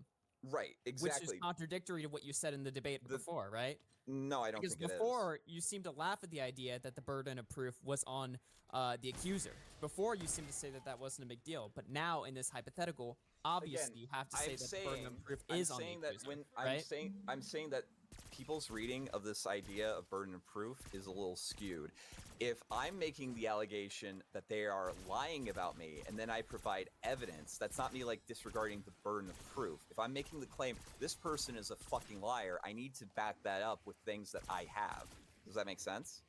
Right. Exactly. Which is contradictory to what you said in the debate before, right? No, I don't think it is. Because before, you seemed to laugh at the idea that the burden of proof was on the accuser. Before, you seemed to say that that wasn't a big deal. But now, in this hypothetical, obviously, you have to say that the burden of proof is on the accuser, right? I'm saying that people's reading of this idea of burden of proof is a little skewed. If I'm making the allegation that they are lying about me and then I provide evidence, that's not me like disregarding the burden of proof. If I'm making the claim this person is a fucking liar, I need to back that up with things that I have. Does that make sense?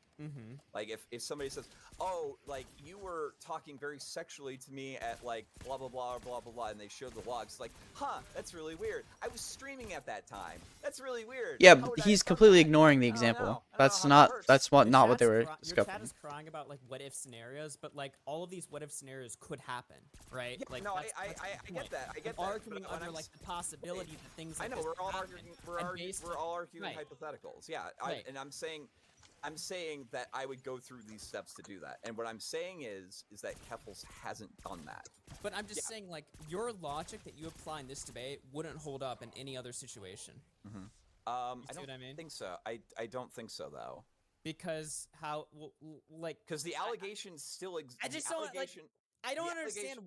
Like if somebody says, oh, like you were talking very sexually to me at like blah blah blah blah blah blah, and they showed the logs, like, huh, that's really weird. I was streaming at that time. That's really weird. Yeah, but he's completely ignoring the example. That's not what they were Your discussing. chat is crying about like what if scenarios, but like all of these what if scenarios could happen, right? Yeah, like no, I get that. I get that. Arguing under like the possibility that things. Like I know we're all arguing. We're all arguing hypotheticals. Yeah, and I'm saying that I would go through these steps to do that. And what I'm saying is that Keffels hasn't done that. But I'm just saying, like, your logic that you apply in this debate wouldn't hold up in any other situation. I don't think so. I don't think so, though. Because because the allegations still exist. I just don't, like, I don't understand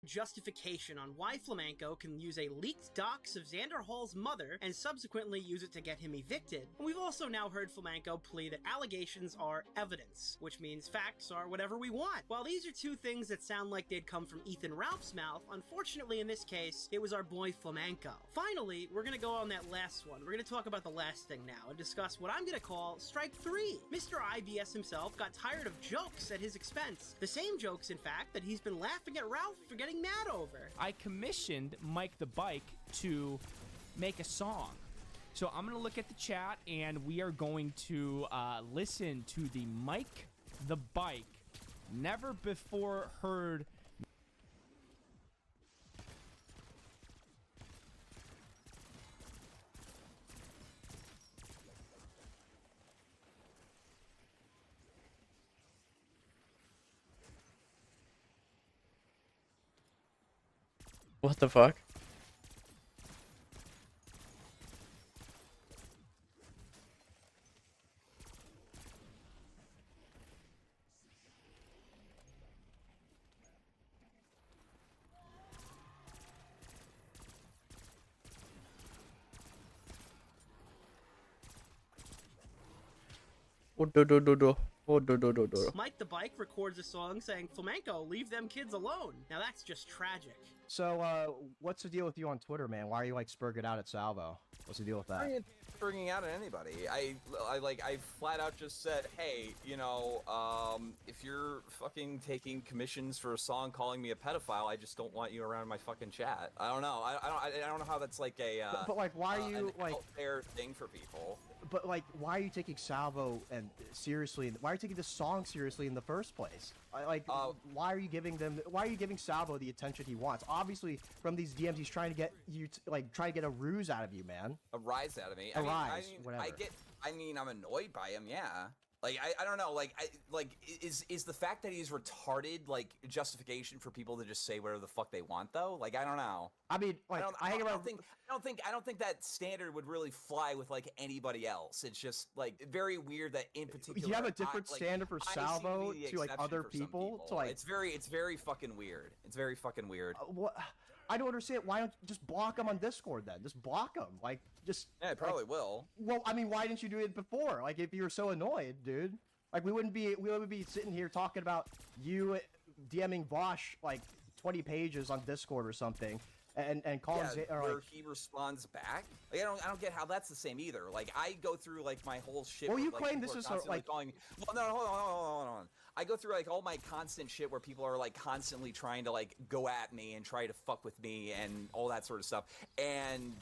justification on why Flamenco can use a leaked dox of Xander Hall's mother and subsequently use it to get him evicted. And we've also now heard Flamenco plea that allegations are evidence, which means facts are whatever we want. While these are two things that sound like they'd come from Ethan Ralph's mouth, unfortunately in this case, it was our boy Flamenco. Finally, we're gonna go on that last one. We're gonna talk about the last thing now and discuss what I'm gonna call Strike 3. Mr. IBS himself got tired of jokes at his expense. The same jokes, in fact, that he's been laughing at Ralph for getting mad over. I commissioned Mike the Bike to make a song. So I'm going to look at the chat and we are going to listen to the Mike the Bike never before heard. What the fuck? Mike the Bike records a song saying, Flamenco, leave them kids alone. Now that's just tragic. So, what's the deal with you on Twitter, man? Why are you like spurging out at Salvo? What's the deal with that? I ain't spurging out at anybody. I flat out just said, hey, you know, if you're fucking taking commissions for a song calling me a pedophile, I just don't want you around my fucking chat. I don't know. I don't know how that's like a but like, why are you like fair thing for people? But like, why are you taking Salvo and seriously? Why are you taking this song seriously in the first place? Why are you giving them? Why are you giving Salvo the attention he wants? Obviously, from these DMs, he's trying to get you try to get a ruse out of you, man. A rise out of me. Whatever. I mean, I'm annoyed by him. Yeah. Like I don't know. Is the fact that he's retarded like justification for people to just say whatever the fuck they want though? Like I don't know. I mean, like I don't think that standard would really fly with like anybody else. It's just like very weird that in particular you have a different standard for Salvo to like other people. To like it's very fucking weird. It's very fucking weird. What? I don't understand. Why don't you just block him on Discord then? Just block him. Like, just. Yeah, I probably will. Well, I mean, why didn't you do it before? Like, if you were so annoyed, dude. Like, we wouldn't be sitting here talking about you DMing Vosh like 20 pages on Discord or something, and calling where he responds back. Like, I don't get how that's the same either. Like, I go through like my whole shit. Well, you like, claim this is like calling. Well, no, hold on. I go through like all my constant shit where people are like constantly trying to like go at me and try to fuck with me and all that sort of stuff. And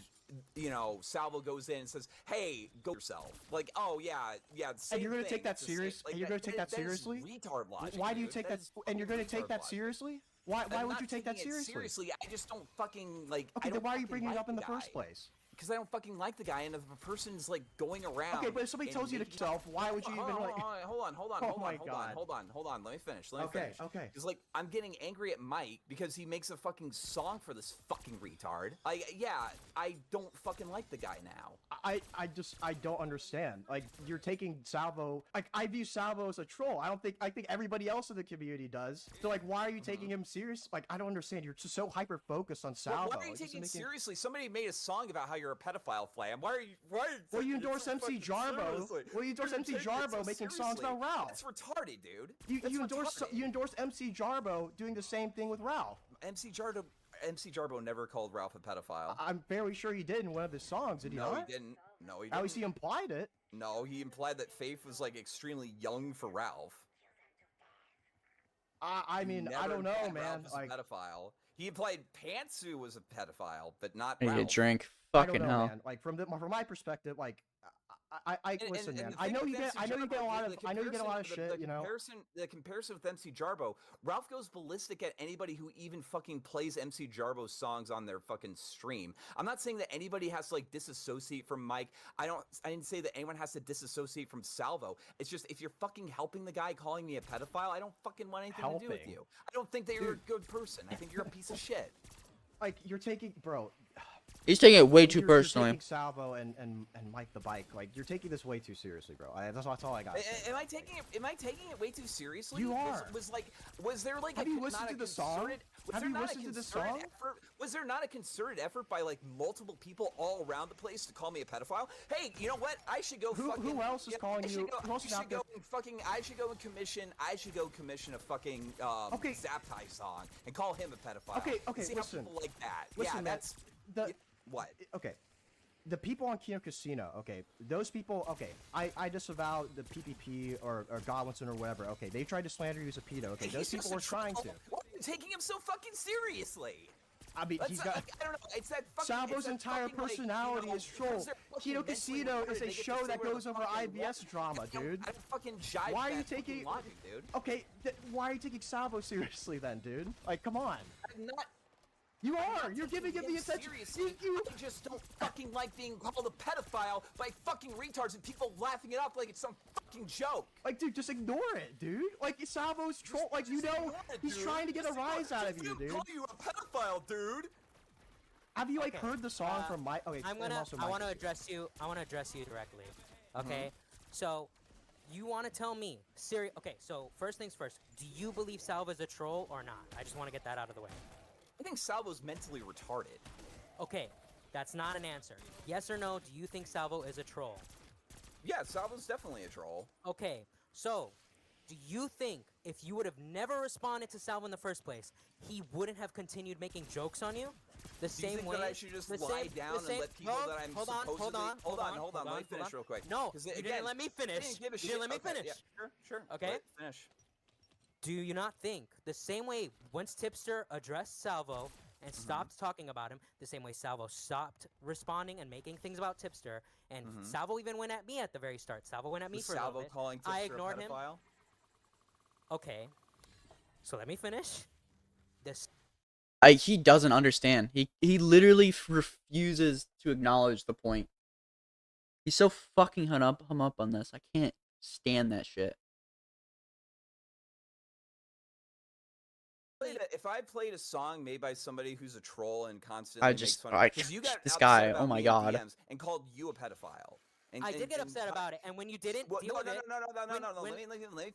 you know, Salvo goes in and says, "Hey, go yourself." Like, oh yeah. And you're gonna take that serious? And you're gonna take that seriously? Retard logic. Why do you take that? And you're gonna take that seriously? Why would you take that seriously? Seriously, I just don't fucking like. Okay, then why are you bringing it up in the first place? Because I don't fucking like the guy, and if a person's like going around. Okay, but if somebody tells you to yourself, why would you even like? Hold on. Let me finish. Okay. Because like I'm getting angry at Mike because he makes a fucking song for this fucking retard. I don't fucking like the guy now. I don't understand. Like you're taking Salvo. Like I view Salvo as a troll. I think everybody else in the community does. So like, why are you taking him serious? Like I don't understand. You're just so hyper focused on Salvo. Why are you taking seriously? Somebody made a song about how you're a pedophile, Flam. Why are you? Well, you endorse MC Jarbo. Well, you endorse MC Jarbo making songs about Ralph. That's retarded, dude. You endorse MC Jarbo doing the same thing with Ralph. MC Jarbo never called Ralph a pedophile. I'm very sure he did in one of his songs. Did he not? No, he didn't. At least he implied it. No, he implied that Faith was like extremely young for Ralph. I mean, I don't know, man. Ralph was a pedophile. He implied Pantsu was a pedophile, but not Ralph. Ralph. A drink. I Fucking don't know, hell. Man. Like from my perspective, like listen, man. I know you get a lot of shit. You know. The comparison with MC Jarbo, Ralph goes ballistic at anybody who even fucking plays MC Jarbo's songs on their fucking stream. I'm not saying that anybody has to like disassociate from Mike. I didn't say that anyone has to disassociate from Salvo. It's just if you're fucking helping the guy calling me a pedophile, I don't fucking want anything to do with you. I don't think that you're a good person. I think you're a piece of shit. Like you're taking, bro. He's taking it way too personally. You're taking Salvo and Mike the Bike. Like, you're taking this way too seriously, bro. That's all I got. Am I taking it way too seriously? You are. Was there like Have you listened to the song? Have you listened to the song? Was there not a concerted effort by like multiple people all around the place to call me a pedophile? Hey, you know what? I should go. Who else is calling you? I should go and commission a fucking Zaptai song and call him a pedophile. Okay. See Listen. how people like that. Listen, yeah, that's what. Okay. The people on Kino Casino, okay, those people, okay, I disavow the PPP or Godwinson or whatever, okay, they tried to slander you as a pedo, okay, those people were trying to. Why are you taking him so fucking seriously? I mean, he's got. I don't know. It's that fucking. Salvo's entire personality is troll. Kino Casino is a show that goes over IBS drama, dude. I don't fucking jive. Why are you taking? Logic, dude? Okay, why are you taking Salvo seriously then, dude? Like, come on. I'm not. You are! You're giving him the attention! I just don't fucking like being called a pedophile by fucking retards and people laughing it up like it's some fucking joke! Like, dude, just ignore it, dude! Like, Salvo's troll, like, you know, he's trying to get a rise out of you, dude! Call you a pedophile, dude! Have you, like, heard the song from Mike? Okay, I want to address you directly, okay? So, you want to tell me, okay, so, first things first, do you believe Salvo's a troll or not? I just want to get that out of the way. I think Salvo's mentally retarded. Okay, that's not an answer. Yes or no, do you think Salvo is a troll? Yeah, Salvo's definitely a troll. Okay, so, do you think if you would have never responded to Salvo in the first place, he wouldn't have continued making jokes on you? The same way that I should just lie down and let people that I'm supposedly... Hold on, let me finish real quick. No, you didn't let me finish. You didn't let me finish. Yeah, sure. Okay? Finish. Do you not think the same way once Tipster addressed Salvo and stopped talking about him, the same way Salvo stopped responding and making things about Tipster, and Salvo even went at me at the very start. Salvo went at me for a little bit. Calling Tipster I ignored him. pedophile? Okay, so let me finish. This. He doesn't understand. He literally refuses to acknowledge the point. He's so fucking hung up on this. I can't stand that shit. If I played a song made by somebody who's a troll and constantly makes fun of you got this upset guy, about oh my me in god, DMs and called you a pedophile. I did get upset about it, and when you didn't deal with it... No. Let me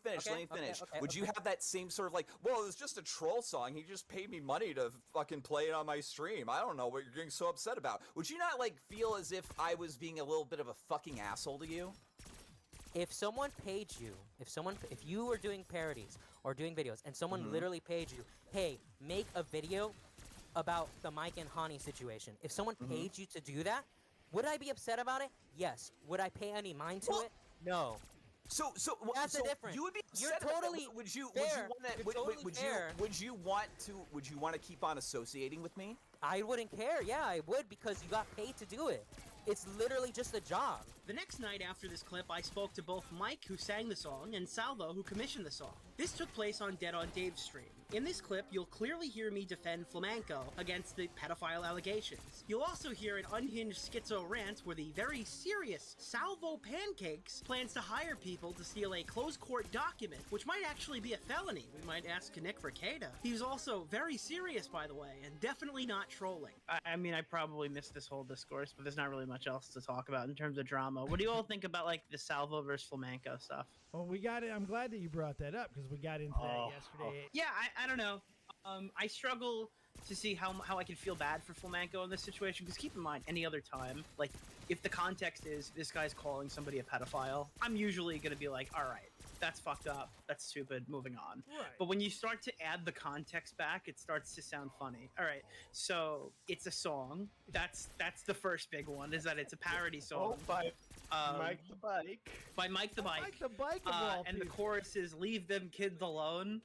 finish. Okay, Would you have that same sort of like, well, it was just a troll song. He just paid me money to fucking play it on my stream. I don't know what you're getting so upset about. Would you not like feel as if I was being a little bit of a fucking asshole to you? If someone paid you, if you were doing parodies or doing videos, and someone literally paid you, hey, make a video about the Mike and Hani situation. If someone paid you to do that, would I be upset about it? Yes. Would I pay any mind to it? No. So that's the difference. You would be upset. You're totally would you want to keep on associating with me? I wouldn't care. Yeah, I would, because you got paid to do it. It's literally just a job. The next night after this clip, I spoke to both Mike, who sang the song, and Salvo, who commissioned the song. This took place on Dead on Dave's stream. In this clip, you'll clearly hear me defend Flamenco against the pedophile allegations. You'll also hear an unhinged schizo rant where the very serious Salvo Pancakes plans to hire people to steal a closed court document, which might actually be a felony. We might ask Nick Ricada. He was also very serious, by the way, and definitely not trolling. I mean, I probably missed this whole discourse, but there's not really much else to talk about in terms of drama. What do you all think about, like, the Salvo versus Flamenco stuff? Well, we got it. I'm glad that you brought that up, because we got into that yesterday. Yeah, I don't know. I struggle to see how I can feel bad for Flamenco in this situation, because keep in mind, any other time, like, if the context is this guy's calling somebody a pedophile, I'm usually going to be like, all right, that's fucked up, that's stupid, moving on. Right. But when you start to add the context back, it starts to sound funny. All right, so it's a song. That's the first big one, is that it's a parody song. By Mike the Bike. By Mike the Bike. Mike the Bike of all and the people. chorus is "Leave them kids alone,"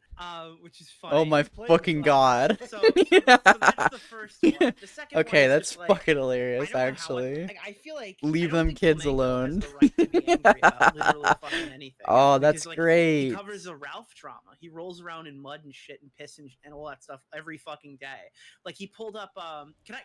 which is funny. oh my fucking god. So that's the first one. The second Okay, one is that's just, like, fucking hilarious, I don't know how actually. I feel like Leave them kids alone. literally fucking anything. Oh, that's Because, like, great. He covers the Ralph drama. He rolls around in mud and shit and piss and all that stuff every fucking day. Like, he pulled up. Can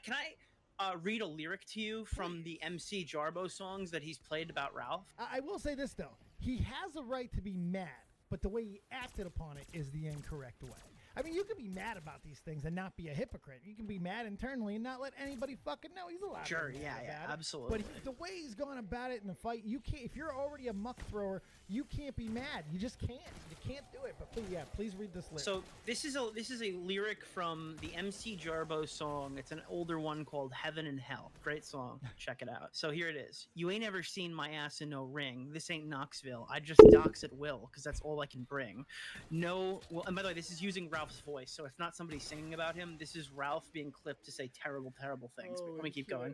I read a lyric to you from the MC Jarbo songs that he's played about Ralph? I will say this, though. He has a right to be mad, but the way he acted upon it is the incorrect way. I mean, you can be mad about these things and not be a hypocrite. You can be mad internally and not let anybody fucking know. He's allowed Sure, to be mad about it. absolutely. But the way he's going about it in the fight, you can't. If you're already a muck thrower, you can't be mad. You just can't. You can't do it. But please read this lyric. So this is a lyric from the MC Jarbo song. It's an older one called "Heaven and Hell." Great song. Check it out. So here it is. You ain't ever seen my ass in no ring. This ain't Knoxville. I just dox at will because that's all I can bring. No. Well, and by the way, this is using Ralph's voice, so it's not somebody singing about him. This is Ralph being clipped to say terrible, terrible things. Let me keep going.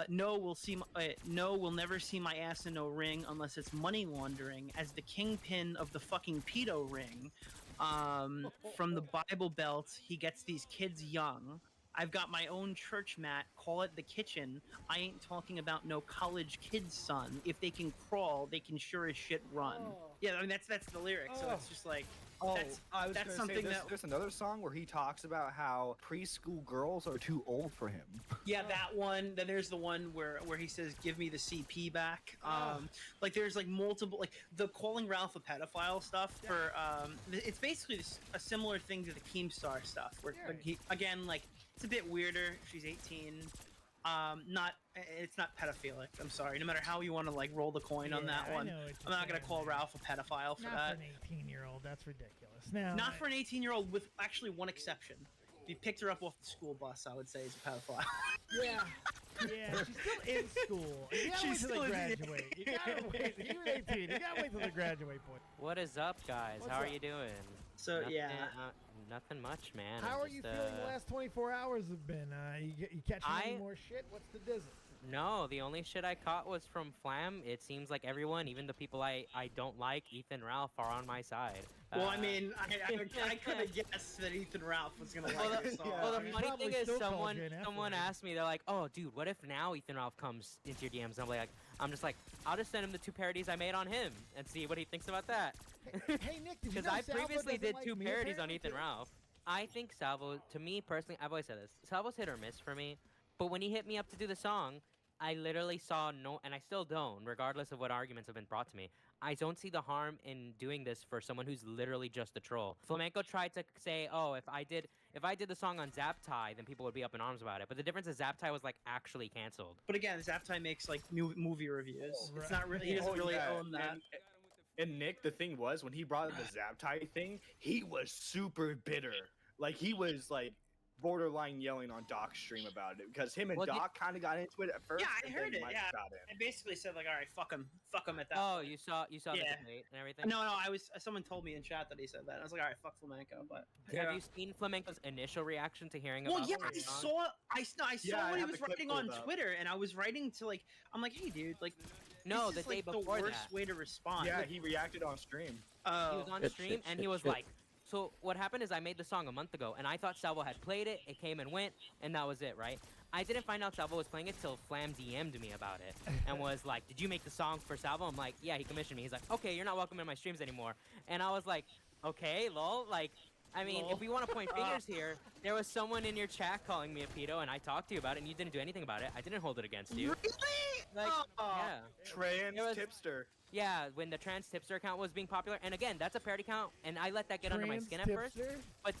No, we'll never see my ass in no ring unless it's money laundering. As the kingpin of the fucking pedo ring, from the Bible Belt, he gets these kids young. I've got my own church mat. Call it the kitchen. I ain't talking about no college kids, son. If they can crawl, they can sure as shit run. Yeah, I mean that's the lyric. So it's just like. I was that's gonna something say, that there's another song where he talks about how preschool girls are too old for him. Yeah, that one. Then there's the one where he says, "Give me the CP back." Like there's like multiple, like the calling Ralph a pedophile stuff. For it's basically a similar thing to the Keemstar stuff. Where he, again, like it's a bit weirder. She's 18. It's not pedophilic. I'm sorry. No matter how you want to like roll the coin on that one, I'm not gonna call Ralph a pedophile for not that. for an 18-year-old. That's ridiculous. Now, Not for an 18-year-old, with actually one exception. If you picked her up off the school bus, I would say he's a pedophile. Yeah, she's still in school. You gotta wait till they graduate. You gotta wait. He was 18. You gotta wait till they graduate point. What is up, guys? How are you doing? So nothing much, man. How are you feeling the last 24 hours have been? You catching any more shit? What's the dizzle? No, the only shit I caught was from Flam. It seems like everyone, even the people I don't like, Ethan Ralph, are on my side. Well, I mean, I could have guessed that Ethan Ralph was gonna like this song. Well, the funny thing is, someone asked me, they're like, "Oh, dude, what if now Ethan Ralph comes into your DMs?" And I'm just like, I'll just send him the 2 parodies I made on him and see what he thinks about that. Hey Nick, did you Because know I Salvo previously doesn't did like 2 me, parodies on apparently, Ethan too? Ralph. I think Salvo, to me personally, I've always said this, Salvo's hit or miss for me. But when he hit me up to do the song, I literally saw no, and I still don't, regardless of what arguments have been brought to me. I don't see the harm in doing this for someone who's literally just a troll. Flamenco tried to say, oh, if I did the song on Zaptai, then people would be up in arms about it. But the difference is Zaptai was like actually canceled. But again, Zaptai makes like movie reviews. It's not really. He doesn't really own that. And Nick, the thing was, when he brought up the Zaptai thing, he was super bitter. Like, he was like borderline yelling on Doc's stream about it because him and Doc kind of got into it at first. Yeah, I heard it. Mike Yeah, got in. I basically said like, all right, fuck him at that. Oh, point. you saw the debate and everything. No, someone told me in chat that he said that. I was like, all right, fuck Flamenco. But have you seen Flamenco's initial reaction to hearing well, about? yeah, the song? I saw what he was writing on Twitter, and I was writing to like, I'm like, hey, dude, like, no, this the is day like before the worst way to respond. Yeah, he reacted on stream. He was on stream and he was like, so what happened is I made the song a month ago and I thought Salvo had played it, it came and went, and that was it, right? I didn't find out Salvo was playing it till Flam DM'd me about it and was like, did you make the song for Salvo? I'm like, yeah, he commissioned me. He's like, okay, you're not welcome in my streams anymore. And I was like, okay, lol, like, I mean, if we want to point fingers here, there was someone in your chat calling me a pedo and I talked to you about it and you didn't do anything about it. I didn't hold it against you. Really? Like, yeah. Trans tipster. Yeah, when the trans tipster account was being popular, and again, that's a parody account, and I let that get under my skin at first. But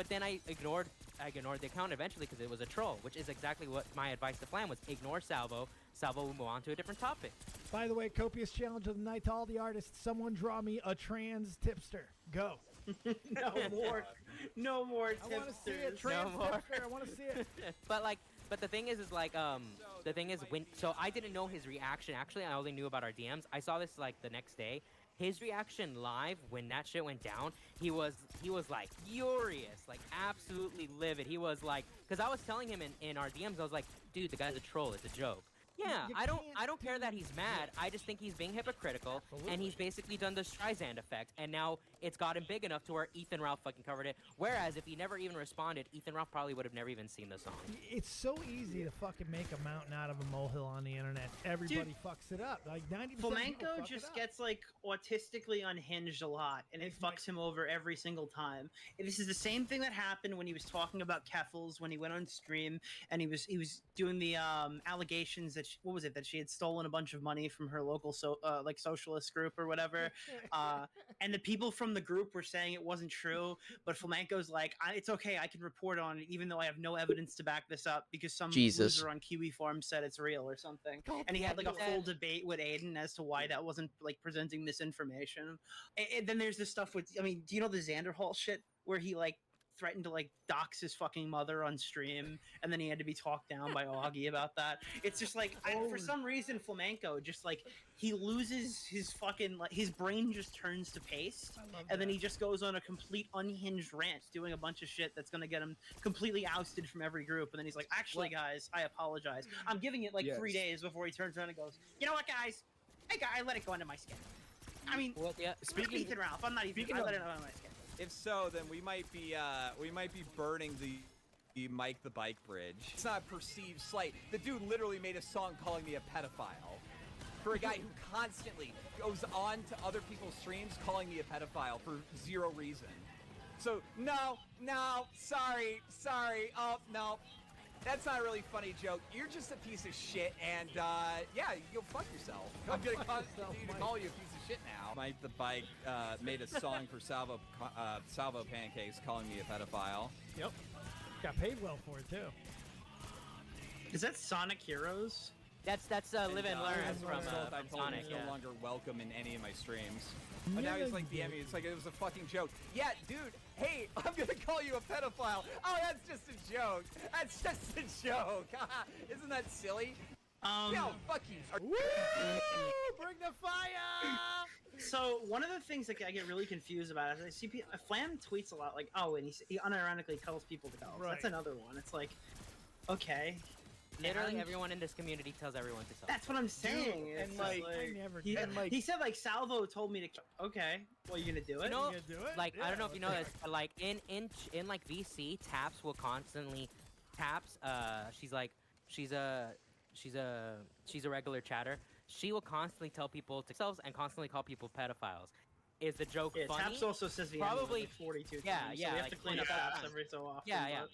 then I ignored the account eventually because it was a troll, which is exactly what my advice to Flam was: ignore Salvo. Salvo will move on to a different topic. By the way, copious challenge of the night to all the artists: someone draw me a trans tipster. Go. No more tipsters. I want to see it. Trans tipster. I want to see it. But the thing is the thing is so I didn't know his reaction. Actually, I only knew about our DMs. I saw this like the next day. His reaction live when that shit went down, he was like furious, like absolutely livid. He was like, because I was telling him in our DMs, I was like, dude, the guy's a troll. It's a joke. Yeah, I don't care that he's mad. I just think he's being hypocritical, and he's basically done the Streisand effect, and now it's gotten big enough to where Ethan Ralph fucking covered it. Whereas if he never even responded, Ethan Ralph probably would have never even seen the song. It's so easy to fucking make a mountain out of a molehill on the internet. Everybody fucks it up. Like 90% Flamenco just gets like autistically unhinged a lot, and it fucks him over every single time. And this is the same thing that happened when he was talking about Keffels when he went on stream and he was doing the allegations that what was it, that she had stolen a bunch of money from her local like socialist group or whatever, and the people from the group were saying it wasn't true, but Flamenco's like, it's okay, I can report on it even though I have no evidence to back this up because some loser on Kiwi Farm said it's real or something. And he had like a full debate with Aiden as to why that wasn't like presenting misinformation. And then there's this stuff with, I mean, do you know the Xander Hall shit where he like threatened to like dox his fucking mother on stream, and then he had to be talked down by Augie about that. It's just like, for some reason, Flamenco just like, he loses his fucking, like, his brain just turns to paste, and then he just goes on a complete unhinged rant doing a bunch of shit that's gonna get him completely ousted from every group, and then he's like, actually guys, I apologize. I'm giving it like 3 days before he turns around and goes, you know what guys, I let it go into my skin. I mean, speaking Ethan Ralph, I'm not Ethan, I let it go into my skin. If so, then we might be burning the Mike the Bike bridge. It's not a perceived slight. The dude literally made a song calling me a pedophile. For a guy who constantly goes on to other people's streams calling me a pedophile for zero reason. So no, sorry. Oh no, that's not a really funny joke. You're just a piece of shit, and yeah, you'll fuck yourself. I'm gonna continue to call you a piece of shit now. Mike the Bike made a song for Salvo Pancakes calling me a pedophile. Yep. Got paid well for it too. Is that Sonic Heroes? That's Live and Learn from Sonic. He's no longer welcome in any of my streams. But now he's like DMing. It's like it was a fucking joke. Yeah, dude. Hey, I'm gonna call you a pedophile. Oh, that's just a joke. That's just a joke. Isn't that silly? No, fuck you. Woo! Bring the fire! So one of the things that I get really confused about is I see Flam tweets a lot like, oh, and he unironically tells people to go. Right. That's another one. It's like, okay. Literally everyone in this community tells everyone to sell. That's what I'm saying. Dude, and he said like Salvo told me to. Okay, well you gonna do it? You know, you gonna do it? Like I don't know if you know this, but like in like VC, Taps will constantly she's a regular chatter. She will constantly tell people to themselves and constantly call people pedophiles. Is the joke funny? Taps also says the probably like 42 times. Yeah, so we have to clean up Taps every so often. Yeah.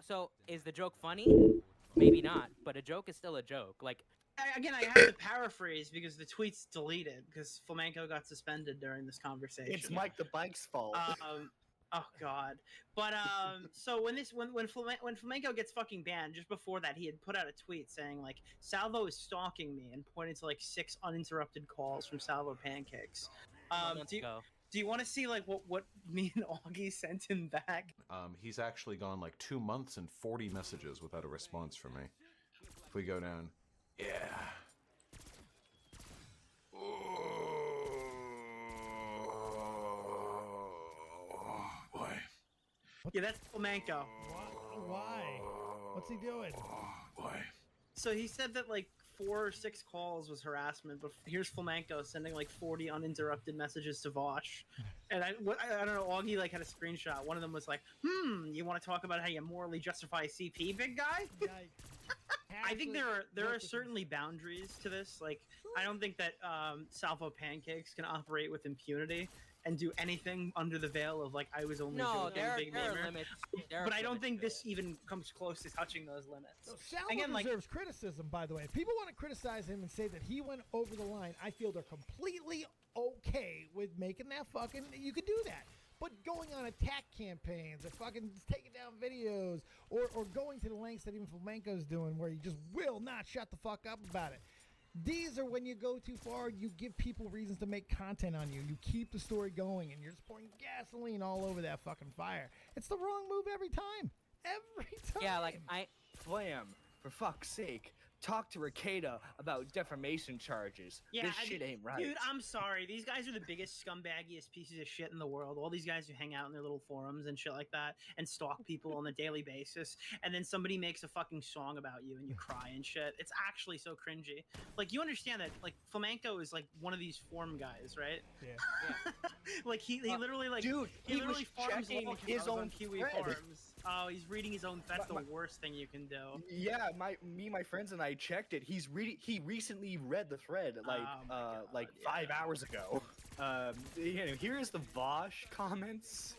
So is the joke funny? Maybe not, but a joke is still a joke. Like, again, I have to paraphrase because the tweet's deleted because Flamenco got suspended during this conversation. It's Mike the Bike's fault. Oh god. But so when Flamenco gets fucking banned, just before that he had put out a tweet saying like Salvo is stalking me and pointed to like 6 uninterrupted calls from Salvo Pancakes. Do you want to see like what me and Augie sent him back? He's actually gone like 2 months and 40 messages without a response from me. If we go down, yeah. Boy. Yeah, that's Flamenco. Why? What's he doing? Boy. So he said that like 4 or 6 calls was harassment, but here's Flamenco sending like 40 uninterrupted messages to Vosh. And I don't know, Augie like had a screenshot. One of them was like, you want to talk about how you morally justify CP, big guy? I think there are certainly boundaries to this. Like, I don't think that Salvo Pancakes can operate with impunity and do anything under the veil of like I was only joking, big there gamer. are limits. But I don't think this even comes close to touching those limits. So Salvo deserves criticism, by the way. If people want to criticize him and say that he went over the line, I feel they're completely okay with making that fucking. You could do that. But going on attack campaigns or fucking taking down videos or going to the lengths that even Flamenco's doing where you just will not shut the fuck up about it. These are when you go too far, you give people reasons to make content on you. You keep the story going and you're just pouring gasoline all over that fucking fire. It's the wrong move every time. Every time. Yeah, like Flam, for fuck's sake. Talk to Ricada about defamation charges. Yeah, this shit ain't right. Dude, I'm sorry. These guys are the biggest scumbaggiest pieces of shit in the world. All these guys who hang out in their little forums and shit like that and stalk people on a daily basis. And then somebody makes a fucking song about you and you cry and shit. It's actually so cringy. Like, you understand that, like, Flamenco is, like, one of these forum guys, right? Yeah. Like, he literally, like, dude, he literally farms his own Kiwi thread. farms. Oh, he's reading his own. That's the worst thing you can do. Yeah, my friends and I checked it. He recently read the thread like 5 hours ago. Here is the Vosh comments.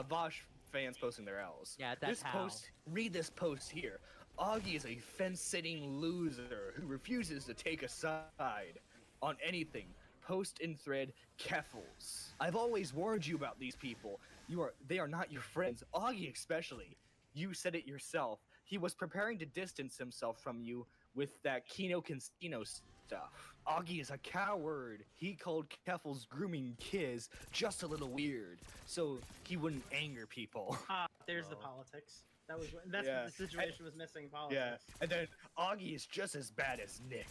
Vosh fans posting their L's. Yeah, that's this post. Read this post here. Augie is a fence-sitting loser who refuses to take a side on anything. Post in thread Keffels. I've always warned you about these people. They are not your friends. Augie especially. You said it yourself. He was preparing to distance himself from you with that Kino Casino stuff. Augie is a coward. He called Keffel's grooming Kiz just a little weird, so he wouldn't anger people. There's the politics. That's what the situation was missing. Politics. Yeah, and then Augie is just as bad as Nick.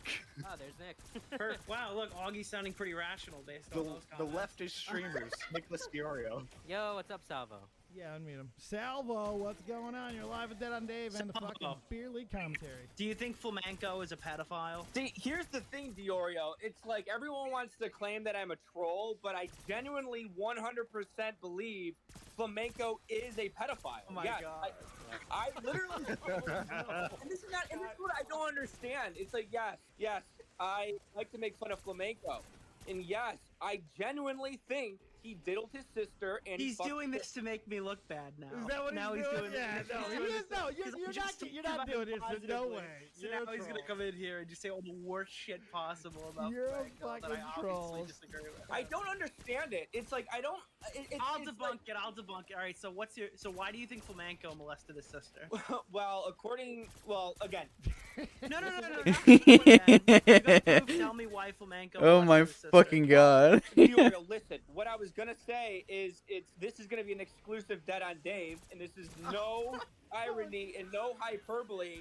Oh, there's Nick. Wow, look, Augie's sounding pretty rational based on those The comments. leftist streamers, Nicholas Fiorio. Yo, what's up, Salvo? Yeah, unmute him. Salvo, what's going on? You're live with Dead on Dave and the fucking Salvo. Beer League commentary. Do you think Flamenco is a pedophile? See, here's the thing, Diorio. It's like everyone wants to claim that I'm a troll, but I genuinely 100% believe Flamenco is a pedophile. Oh my god. I literally and this is what I don't understand. It's like, yes, I like to make fun of Flamenco. And yes, I genuinely think he diddled his sister and he's doing this to make me look bad now. Is that what now he's doing? Yeah, You're not doing this. There's no way. So now he's gonna come in here and just say all the worst shit possible about You're a Flamenco that I fucking obviously troll. disagree with. I don't understand it. It's like I don't. I'll debunk it. I'll debunk it. All right. So why do you think Flamenco molested his sister? Well, again. No. Tell me why Flamenco. Oh my fucking god. Diorio, listen. What I was gonna say is, this is gonna be an exclusive Dead on Dave, and this is no irony and no hyperbole.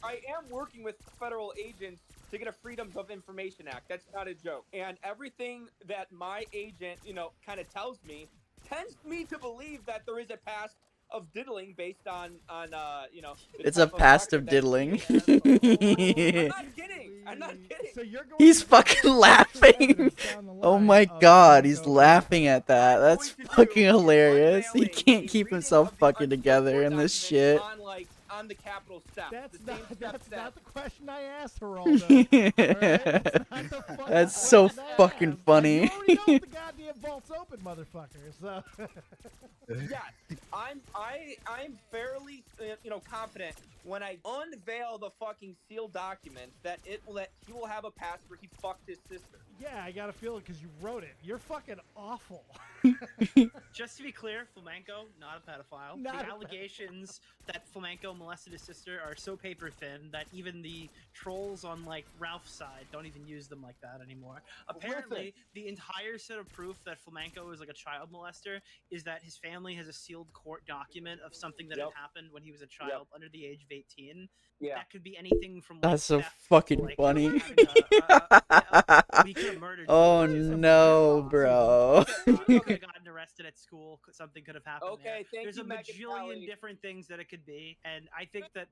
I am working with federal agents to get a Freedom of Information Act. That's not a joke. And everything that my agent, kind of tells me, tends me to believe that there is a past of diddling based on the It's a type past record of that- diddling. I'm not kidding. So you're going He's fucking laughing. Oh my god, he's laughing at that. That's fucking hilarious. He can't keep himself fucking together in this shit. On the Capitol steps. That's not the question I asked, Geraldo. That's so fucking funny. You already know the goddamn vault's open, motherfucker. So. Yeah, I'm fairly confident when I unveil the fucking sealed document that he will have a past where he fucked his sister. Yeah, I got a feeling because you wrote it. You're fucking awful. Just to be clear, Flamenco, not a pedophile. The allegations that Flamenco molested his sister are so paper thin that even the trolls on Ralph's side don't even use them like that anymore. Apparently, the entire set of proof that Flamenco is a child molester is that his family has a sealed court document of something that had happened when he was a child under the age of 18. Yeah. That could be anything from That's so theft fucking to, funny. he could have murdered Oh someone. no, bro. He could have gotten arrested at school. Something could have happened. Okay, there. thank There's you, a Megan bajillion Kelly. different things that it could be, and I think that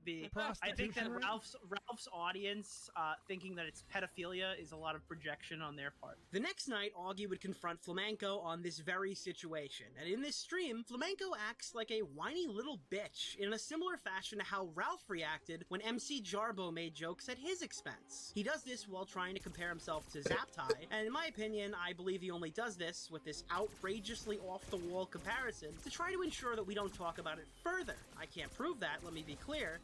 Ralph's audience thinking that it's pedophilia is a lot of projection on their part. The next night, Augie would confront Flamenco on this very situation, and in this stream, Flamenco acts like a whiny little bitch in a similar fashion to how Ralph reacted when MC Jarbo made jokes at his expense. He does this while trying to compare himself to Zaptai, and in my opinion, I believe he only does this with this outrageously off-the-wall comparison to try to ensure that we don't talk about it further. I can't prove that, let me be clear.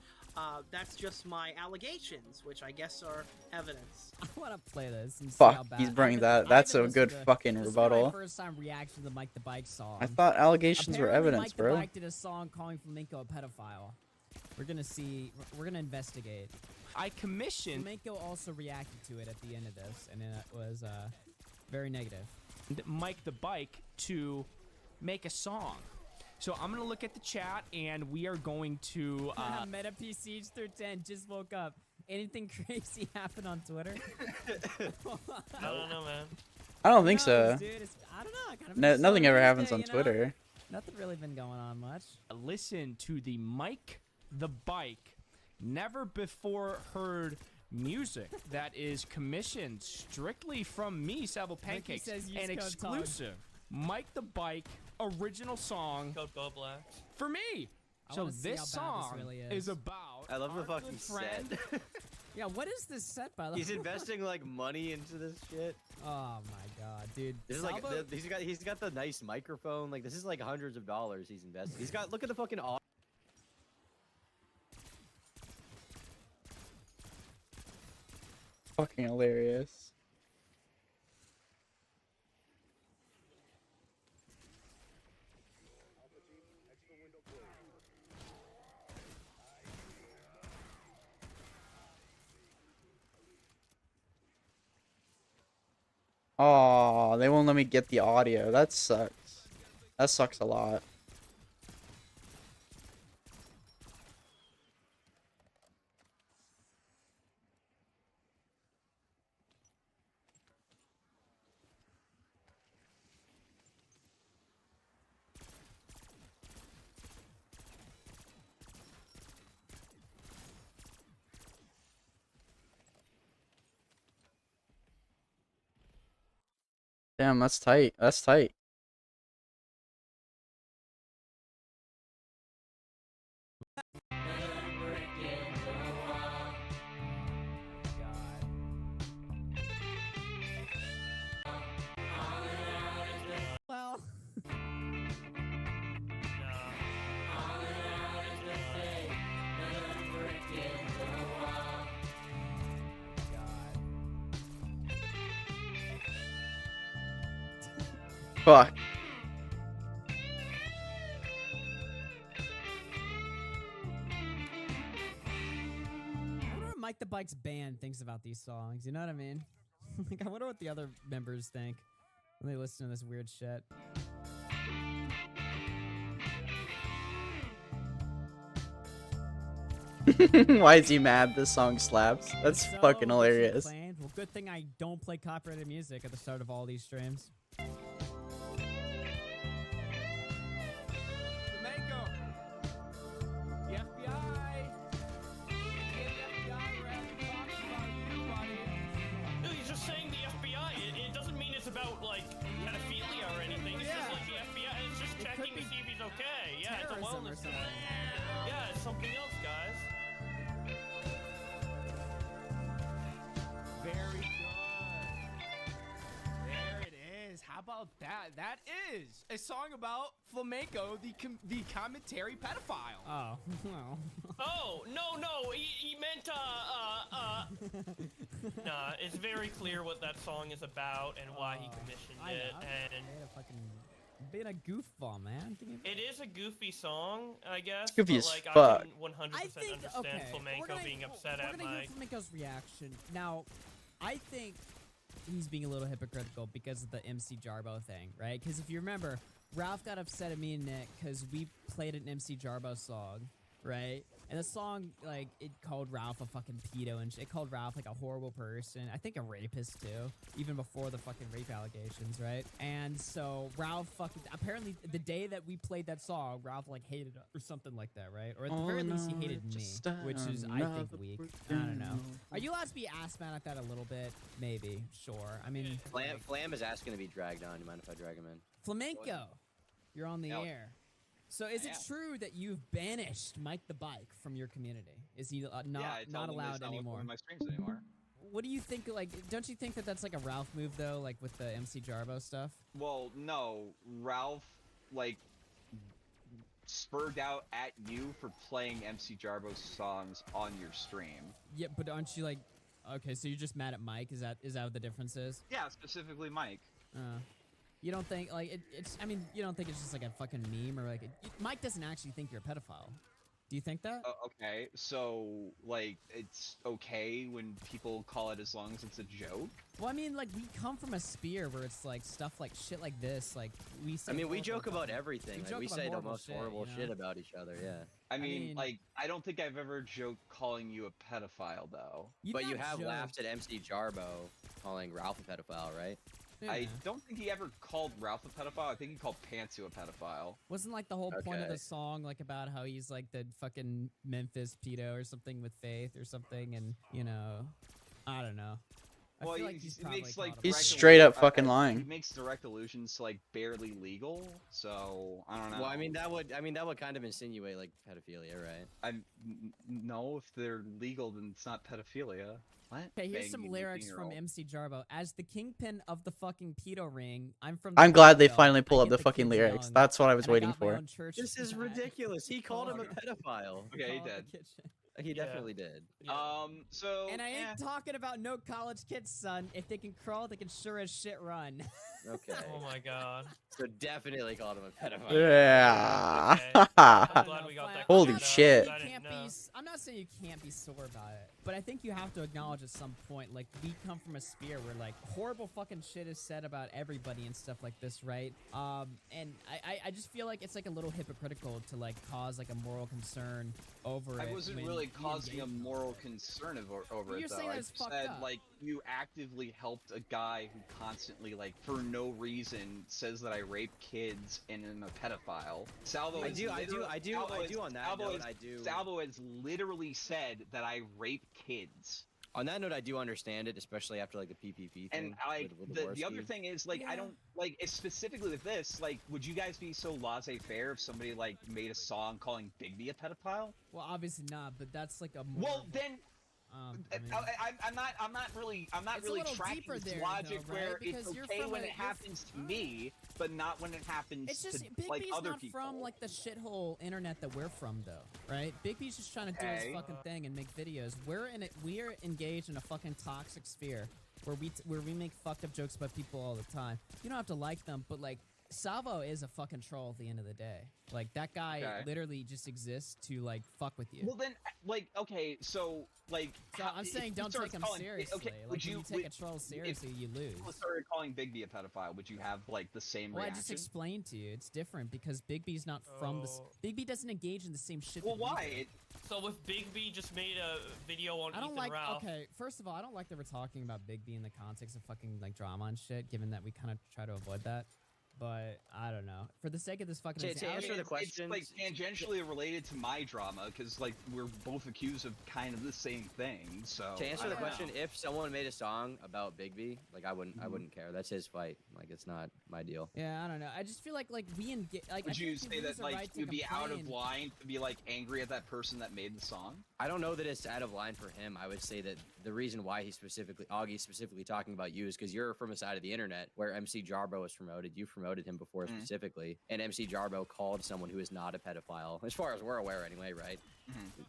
That's just my allegations, which I guess are evidence. I want to play this and see Fuck, how bad. he's bringing that. That's a good fucking This is rebuttal. my first time reaction to the Mike the Bike song. I thought allegations were Apparently, evidence, Mike the bro. Bike did a song calling Flamenco a pedophile. We're gonna see. We're gonna investigate. I commissioned. Flamenco also reacted to it at the end of this, and it was very negative. Mike the Bike to make a song. So I'm gonna look at the chat, and we are going to Meta PC through 10 just woke up. Anything crazy happen on Twitter? I don't know, man. I don't think so. Dude, I don't know. Kind of Nothing ever Tuesday, happens on you know? Twitter. Nothing really been going on much. Listen to the Mike the Bike never before heard music that is commissioned strictly from me, Salvo Pancakes, says use an code exclusive Mike the Bike original song Code Go Black. for me. I So wanna see this how bad this song really is is. about I love the our fucking good friend. set. Yeah, what is this set, by the way? He's investing money into this shit. Oh my god, dude. This is Salvo- he's got the nice microphone. This is hundreds of dollars he's invested. He's got look at the fucking fucking hilarious. Oh, they won't let me get the audio. That sucks. That sucks a lot. Damn, that's tight. That's tight. Well. Fuck. I wonder what Mike the Bike's band thinks about these songs. You know what I mean? Like, I wonder what the other members think when they listen to this weird shit. Why is he mad this song slaps? That's So, fucking what you hilarious. complained? Well, good thing I don't play copyrighted music at the start of all these streams. Flamenco. The FBI. No, he's just saying the FBI. It doesn't mean it's about like pedophilia or anything. It's just like the FBI. It's just checking to see if he's okay. Yeah, it's a wellness thing. Yeah, it's something else, guys. Very good. There it is. How about that? That is a song about flamenco, the commentary pedophile. Oh, well. Oh, no, he meant, nah, it's very clear what that song is about and why he commissioned I it, know. and Being a goofball, man. it is a goofy song, I guess, goofy but, as like, fuck. I can 100% understand Flamenco being upset we're at gonna hear Mike. Flamenco's reaction. Now, I think he's being a little hypocritical because of the MC Jarbo thing, right? Because if you remember, Ralph got upset at me and Nick because we played an MC Jarbo song, right? And the song, like, it called Ralph a fucking pedo and it called Ralph, like, a horrible person. I think a rapist, too. Even before the fucking rape allegations, right? And so Ralph fucking... Apparently, the day that we played that song, Ralph, like, hated us or something like that, right? Or at the very least, he hated me, which is, I think, weak. I don't know. Are you allowed to be ass mad at that a little bit? Maybe. Sure. I mean... Flam is asking to be dragged on. You mind if I drag him in? Flamenco! You're on the air. So is it true that you've banished Mike the Bike from your community? Is he not allowed anymore? One of my streams anymore. What do you think? Like, don't you think that that's like a Ralph move though, like with the MC Jarbo stuff? Well, no, Ralph like spurred out at you for playing MC Jarbo's songs on your stream. Yeah, but aren't you like, okay, so you're just mad at Mike? Is that what the difference is? Yeah, specifically Mike. You don't think like it's? I mean, you don't think it's just like a fucking meme or like Mike doesn't actually think you're a pedophile. Do you think that? Okay, so like it's okay when people call it as long as it's a joke. Well, I mean, like we come from a sphere where it's like stuff like shit like this. Like we. Say I mean, we horrible joke about things. everything. joke We about say the horrible most shit, horrible you know? shit about each other. Yeah. I mean, like I don't think I've ever joked calling you a pedophile though. But you have laughed at MC Jarbo calling Ralph a pedophile, right? I don't think he ever called Ralph a pedophile. I think he called Pantsu a pedophile. Wasn't like the whole point of the song like about how he's like the fucking Memphis pedo or something with Faith or something, and you know, I don't know. I Well, feel like he he's makes like He's direct straight up allusions- fucking He lying. makes direct allusions to like barely legal, so I don't know. Well, I mean that would kind of insinuate like pedophilia, right? No, if they're legal, then it's not pedophilia. What? Okay, here's Banging some an lyrics from 18-year-old. MC Jarbo. As the kingpin of the fucking pedo ring, I'm from. I'm glad they Ghetto. finally pull I up get the fucking kids lyrics. young, That's what I was and waiting got my for. own church This is dad. ridiculous. He called him a pedophile. Okay, he Call it did. the kitchen. He definitely did. So. And I ain't talking about no college kids, son. If they can crawl, they can sure as shit run. Okay. Oh my god. So definitely called him a pedophile. Yeah. I'm glad we got that. Holy cleared up, shit. 'cause I didn't Can't know. be, I'm not saying you can't be sore about it, but I think you have to acknowledge at some point, like, we come from a sphere where, like, horrible fucking shit is said about everybody and stuff like this, right? And I just feel like it's, like, a little hypocritical to, like, cause, like, a moral concern over it. I wasn't when really we causing a engage in moral concern over You're it, though. saying I that it's just fucked said, up. like, you actively helped a guy who constantly, like, for no reason, says that I rape kids and am a pedophile. Salvo I do on that note, I do. Salvo has literally said that I rape kids. On that note, I do understand it, especially after like the PPP thing. And like with the other Dvorsky. thing is like I don't like specifically with this, like, would you guys be so laissez-faire if somebody like made a song calling Bigby a pedophile? Well, obviously not, but that's like a more. Well, then I'm not really It's a little tracking deeper this there, logic though, right? where Because it's you're okay from when a- it you're happens to me, but not when it happens It's just to Big like B's other not people. from like the shithole internet that we're from, though, right? Big B's just trying to do Okay. his fucking thing and make videos. We're engaged in a fucking toxic sphere where we make fucked up jokes about people all the time. You don't have to like them, but like Salvo is a fucking troll at the end of the day. Like that guy Okay. literally just exists to like fuck with you. Well then, like, okay, so like, So I'm saying don't take him seriously. Okay, Like would when you you take a troll seriously, you lose. People started calling Bigby a pedophile. Would you have like the same Well, I reaction? just explained to you. It's different because Big B's not from the. Big B doesn't engage in the same shit. Well, that we why? do. So if Big B just made a video on I don't Ethan like. Ralph. Okay, first of all, I don't like that we're talking about Big B in the context of fucking like drama and shit. Given that we kind of try to avoid that, but I don't know. For the sake of this fucking. To answer the question, it's like tangentially related to my drama because like we're both accused of kind of the same thing. So To answer I the don't know. question, if someone made a song about Big B, like I wouldn't care. That's his fight. Like it's not my deal. Yeah, I don't know. I just feel like we engage. Like, I Would feel you like say lose that the like right to you'd be out of complain. line to be like angry at that person that made the song? I don't know that it's out of line for him. I would say that the reason why Augie's specifically talking about you is because you're from a side of the internet where MC Jarbo was promoted. You promoted him before specifically, and MC Jarbo called someone who is not a pedophile, as far as we're aware anyway, right?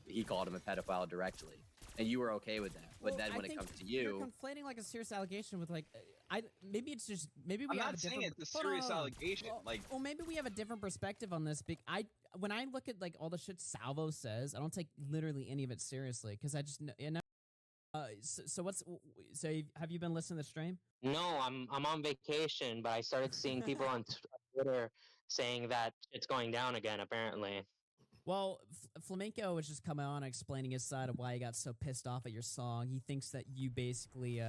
He called him a pedophile directly, and you were okay with that. But Well, then I when it think comes to you're you, conflating like a serious allegation with like maybe it's just maybe we I'm have not a saying different. it's a Hold on, serious hold on. allegation. Like, Well, maybe we have a different perspective on this. When I look at like all the shit Salvo says, I don't take literally any of it seriously because I just know. So have you been listening to the stream? No, I'm on vacation, but I started seeing people on Twitter saying that it's going down again. Apparently. Well, Flamenco was just coming on explaining his side of why he got so pissed off at your song. He thinks that you basically,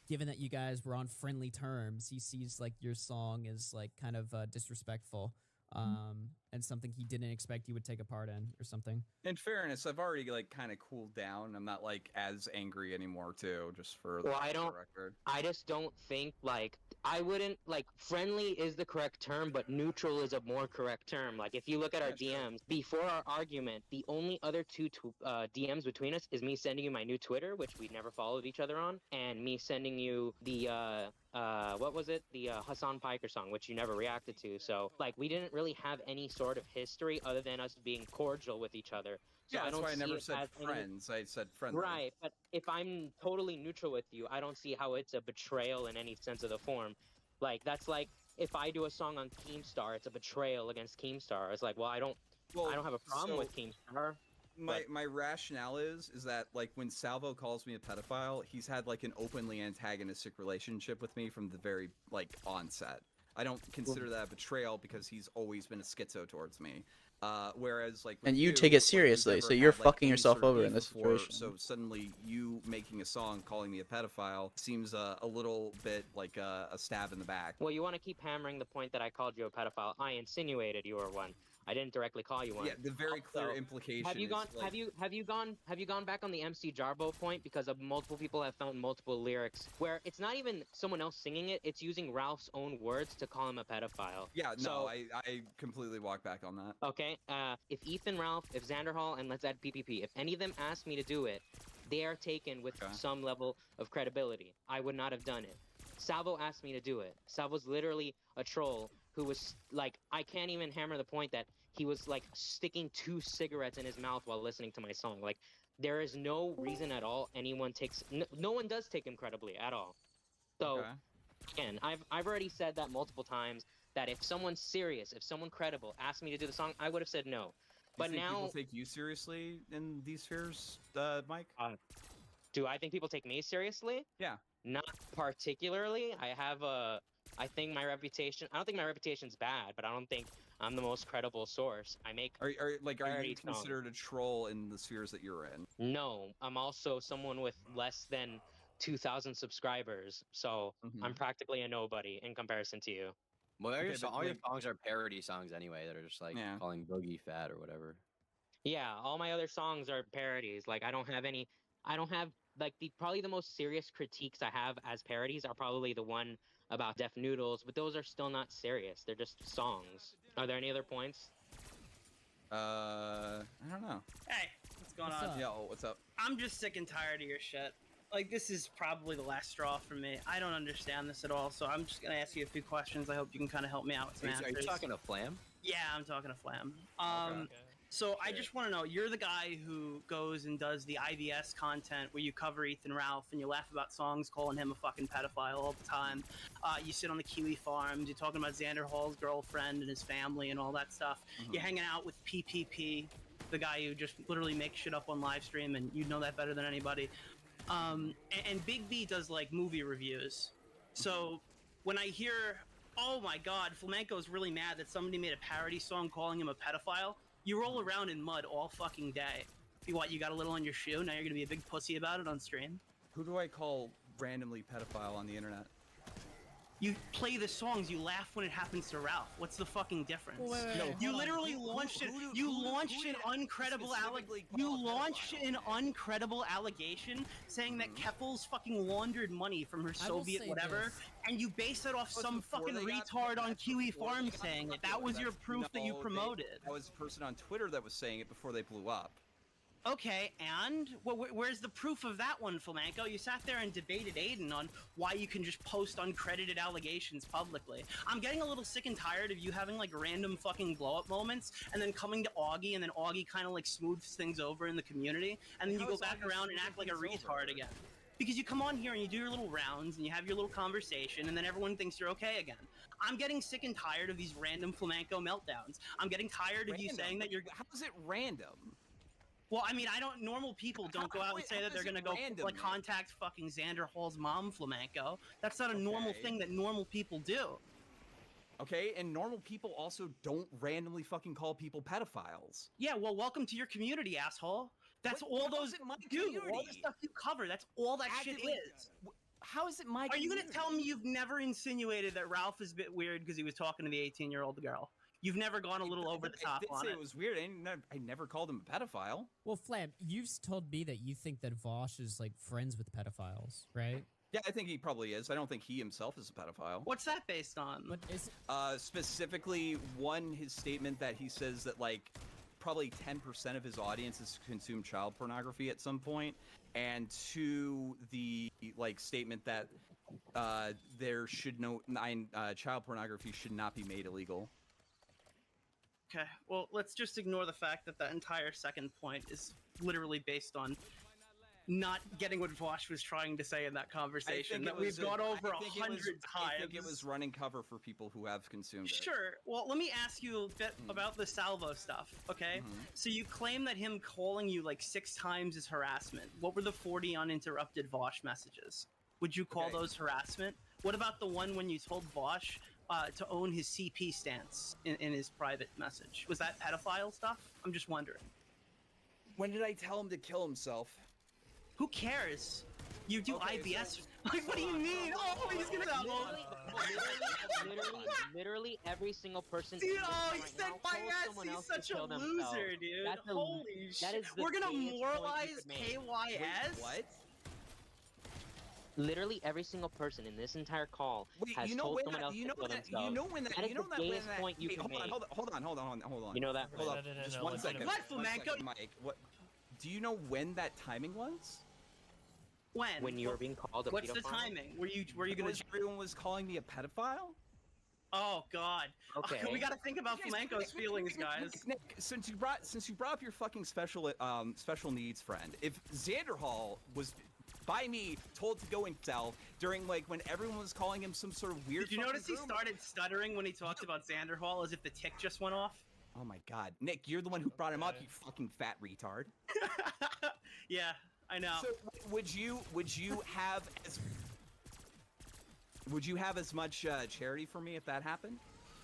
given that you guys were on friendly terms, he sees like your song as like kind of disrespectful, and something he didn't expect you would take a part in or something. In fairness, I've already like kind of cooled down. I'm not like as angry anymore too, just for Well, the I don't. record. I just don't think like I wouldn't like friendly is the correct term, but neutral is a more correct term. Like if you look at our DMs before our argument, the only other two DMs between us is me sending you my new Twitter, which we never followed each other on, and me sending you the what was it? The Hassan Piker song, which you never reacted to. So like we didn't really have any sort of history other than us being cordial with each other. So Yeah, I that's don't why I see never it said as any- friends. I said friendly. Right, but if I'm totally neutral with you, I don't see how it's a betrayal in any sense of the form. Like that's like if I do a song on Keemstar, it's a betrayal against Keemstar. It's like, well, I don't have a problem with Keemstar. My rationale is that like when Salvo calls me a pedophile, he's had like an openly antagonistic relationship with me from the very like onset. I don't consider that a betrayal because he's always been a schizo towards me. Whereas like with And you take like, it we've seriously, never so you're had, like, fucking any yourself sort of over in beef this before, situation. So suddenly you making a song calling me a pedophile seems a little bit like a stab in the back. Well, you want to keep hammering the point that I called you a pedophile. I insinuated you were one. I didn't directly call you one. Yeah, the very clear Also, implication. Have you gone? is, like, Have you gone back on the MC Jarbo point because of multiple people have found multiple lyrics where it's not even someone else singing it. It's using Ralph's own words to call him a pedophile. Yeah, no, So, I completely walk back on that. okay. If Ethan, Ralph, if Xander Hall, and let's add PPP, if any of them ask me to do it, they are taken with some level of credibility. I would not have done it. Salvo asked me to do it. Salvo's literally a troll who was like, I can't even hammer the point that he was like sticking 2 cigarettes in his mouth while listening to my song. Like, There is no reason at all anyone takes. No one does take him credibly at all. So, again, I've already said that multiple times that if someone's serious, if someone credible asked me to do the song, I would have said no. But think now people take you seriously in these spheres, Mike? Do I think people take me seriously? Yeah. Not particularly. I think my reputation. I don't think my reputation's bad, but I don't think I'm the most credible source. I make. Are you parody songs. considered a troll in the spheres that you're in? No, I'm also someone with less than 2,000 subscribers, so I'm practically a nobody in comparison to you. Well, all your songs are parody songs anyway that are just like calling Boogie fat or whatever. Yeah, all my other songs are parodies. Like I don't have like probably the most serious critiques I have as parodies are probably the one about Deaf Noodles, but those are still not serious. They're just songs. Are there any other points? I don't know. Hey, what's going on? Yeah, what's up? I'm just sick and tired of your shit. Like, this is probably the last straw for me. I don't understand this at all, so I'm just gonna ask you a few questions. I hope you can kind of help me out with some answers. Are you talking to Flam? Yeah, I'm talking to Flam. So I just want to know, you're the guy who goes and does the IBS content where you cover Ethan Ralph and you laugh about songs calling him a fucking pedophile all the time. You sit on the Kiwi farms, you're talking about Xander Hall's girlfriend and his family and all that stuff. You're hanging out with PPP, the guy who just literally makes shit up on live stream, and you know that better than anybody. And Big B does like movie reviews. So when I hear, oh my god, Flamenco's really mad that somebody made a parody song calling him a pedophile, you roll around in mud all fucking day. You got a little on your shoe, now you're gonna be a big pussy about it on stream? Who do I call randomly pedophile on the internet? You play the songs, you laugh when it happens to Ralph. What's the fucking difference? No, you literally launched it. You launched an uncredible allegation saying that Keffel's fucking laundered money from her Soviet whatever, and you base it off some fucking retard on Kiwi Farm saying it. That was your proof that you promoted. That was a person on Twitter that was saying it before they blew up. Okay, and where's the proof of that one, Flamenco? You sat there and debated Aiden on why you can just post uncredited allegations publicly. I'm getting a little sick and tired of you having like random fucking blow-up moments and then coming to Augie, and then Augie kind of like smooths things over in the community, and then you go back around and act like a retard again. Because you come on here and you do your little rounds and you have your little conversation, and then everyone thinks you're okay again. I'm getting sick and tired of these random Flamenco meltdowns. I'm getting tired of you saying that you're... How is it random? Well, I mean, normal people don't go out and say that they're gonna go like contact fucking Xander Hall's mom, Flamenco. That's not a normal thing that normal people do. Okay, and normal people also don't randomly fucking call people pedophiles. Yeah, well, welcome to your community, asshole. That's all those all the stuff you cover. That's all that shit is. How is it my Are you gonna tell me you've never insinuated that Ralph is a bit weird because he was talking to the 18-year-old girl? You've never gone a little over the top on it. It was weird. I never called him a pedophile. Well, Flam, you've told me that you think that Vosh is like friends with pedophiles, right? Yeah, I think he probably is. I don't think he himself is a pedophile. What's that based on? What is specifically, his statement that he says that like probably 10% of his audience has consumed child pornography at some point, and two, the like statement that there should child pornography should not be made illegal. Okay, well, let's just ignore the fact that entire second point is literally based on not getting what Vosh was trying to say in that conversation that we've gone over 100 times. I think it was running cover for people who have consumed it. Sure. Well, let me ask you a bit about the Salvo stuff, okay? So you claim that him calling you like 6 times is harassment. What were the 40 uninterrupted Vosh messages? Would you call those harassment? What about the one when you told Vosh to own his CP stance in his private message? Was that pedophile stuff? I'm just wondering. When did I tell him to kill himself? Who cares? You do IBS. Like, what do you mean? Oh, he's gonna literally every single person. Dude, he said my ass. He's such a loser, dude. Holy shit. We're gonna moralize KYS? What? Literally every single person in this entire call has told someone else to kill themselves. You know when that. That is the gayest point you can make. Hold on. You know that? Hold up. Just 1 second. What, Flamenco? Mike, what? Do you know when that timing was? When you were being called a pedophile? What's the timing? Were you gonna? Everyone was calling me a pedophile. Oh God. Okay. We got to think about Flamenco's feelings, guys. Nick, since you brought up your fucking special needs friend, if Xanderhall was by me told to go himself during like when everyone was calling him some sort of weird. Did you notice he started stuttering when he talked about Xanderhall as if the tick just went off? Oh my God, Nick, you're the one who brought him up, you fucking fat retard. Yeah, I know. So would you have as much charity for me if that happened?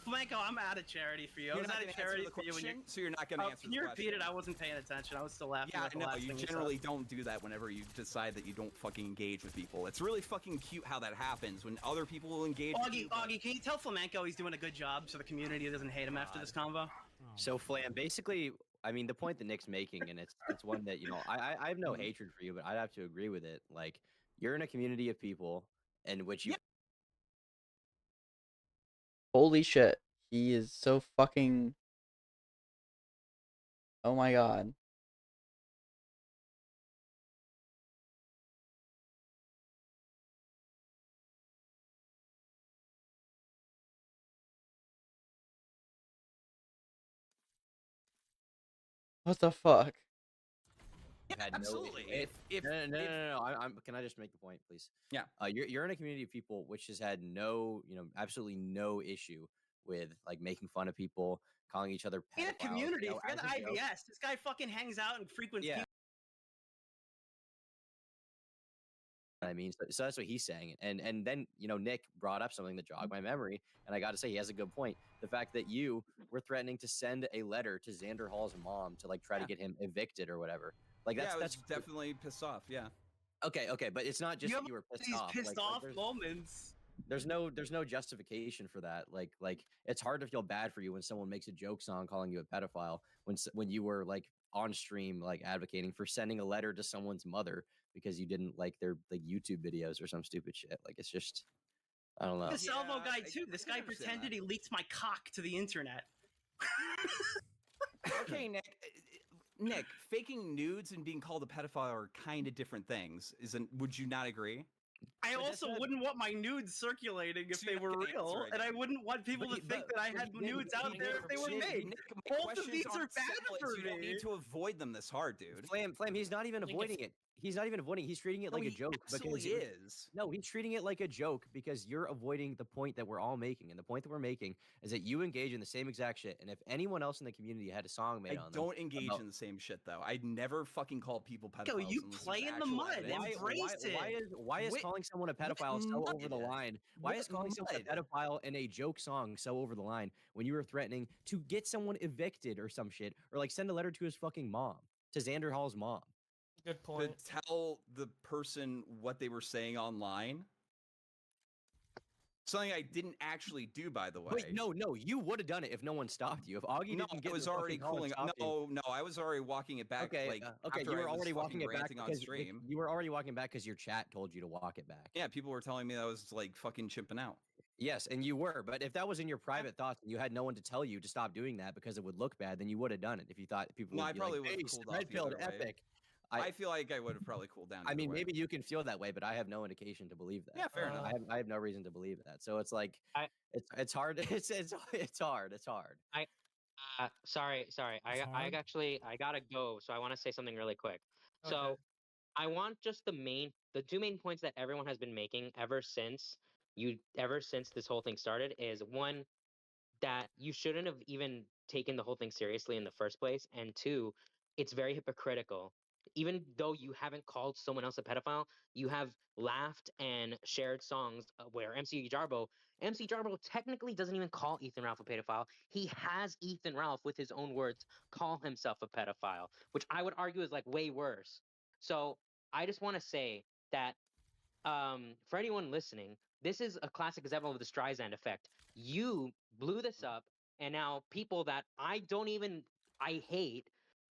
Flamenco, I'm out of charity for you. I You're was not out gonna of charity answer the for you when question, so you're not gonna answer Can the you repeat it? question. I wasn't paying attention. I was still laughing. Yeah, at the no, last you thing said. generally don't do that whenever you decide that you don't fucking engage with people. It's really fucking cute how that happens when other people will engage with you. Augie, can you tell Flamenco he's doing a good job so the community doesn't hate him after this convo? So Flam, basically, I mean, the point that Nick's making, and it's one that, you know, I have no hatred for you, but I'd have to agree with it. Like, you're in a community of people in which you Holy shit. He is so fucking... Oh my God. What the fuck? had absolutely. No. Can I just make the point, please? Yeah. You're in a community of people which has had no, you know, absolutely no issue with like making fun of people, calling each other pedophiles. In a community, you know, forget the as a joke. IBS. This guy fucking hangs out and frequents Yeah. people. I mean, so that's what he's saying, and then you know Nick brought up something that jogged my memory, and I got to say he has a good point. The fact that you were threatening to send a letter to Xander Hall's mom to like try to get him evicted or whatever. Like that's I was that's definitely pissed off. Yeah. Okay, but it's not just that you were pissed These off. pissed off moments. There's no justification for that. Like it's hard to feel bad for you when someone makes a joke song calling you a pedophile when you were like on stream like advocating for sending a letter to someone's mother because you didn't like their like YouTube videos or some stupid shit. Like it's just I don't know. The Salvo guy too. This guy pretended he leaked my cock to the internet. Okay, Nick, faking nudes and being called a pedophile are kind of different things. Would you not agree? I also wouldn't want my nudes circulating if they were real, and I wouldn't want people to think that I had nudes out there if they were made. Both of these are bad for You don't me. need to avoid them this hard, dude. Flam, he's not even avoiding it. He's not even avoiding it. He's treating it like a joke. Absolutely is. No, he's treating it like a joke because you're avoiding the point that we're all making. And the point that we're making is that you engage in the same exact shit. And if anyone else in the community had a song made on them... I don't engage in the same shit, though. I never fucking call people pedophiles. Yo, you play in the mud. Embrace it. Why is calling someone a pedophile so over the line? Why is calling someone a pedophile in a joke song so over the line when you were threatening to get someone evicted or some shit? Or like send a letter to his fucking mom, to Xander Hall's mom? Good point. To tell the person what they were saying online. Something I didn't actually do, by the way. Wait, no, you would have done it if no one stopped you. If Augie didn't get was already cooling. No, I was already walking it back. Okay, after you were I was already walking it back ranting on because stream. you were already walking back because your chat told you to walk it back. Yeah, people were telling me that I was like fucking chimping out. Yes, and you were. But if that was in your private thoughts and you had no one to tell you to stop doing that because it would look bad, then you would have done it. If you thought people would be probably like, would have "Hey, cooled off. red-pilled epic." I feel like I would have probably cooled down. I mean, way. maybe you can feel that way, but I have no indication to believe that. Yeah, fair enough. I have no reason to believe that. So it's like it's hard. It's hard. Sorry. I gotta go, so I want to say something really quick. Okay. So I want just the two main points that everyone has been making ever since this whole thing started is one, that you shouldn't have even taken the whole thing seriously in the first place, and two, it's very hypocritical. Even though you haven't called someone else a pedophile, you have laughed and shared songs where MC Jarbo technically doesn't even call Ethan Ralph a pedophile. He has Ethan Ralph, with his own words, call himself a pedophile, which I would argue is like way worse. So I just want to say that for anyone listening, this is a classic example of the Streisand effect. You blew this up, and now people that I hate,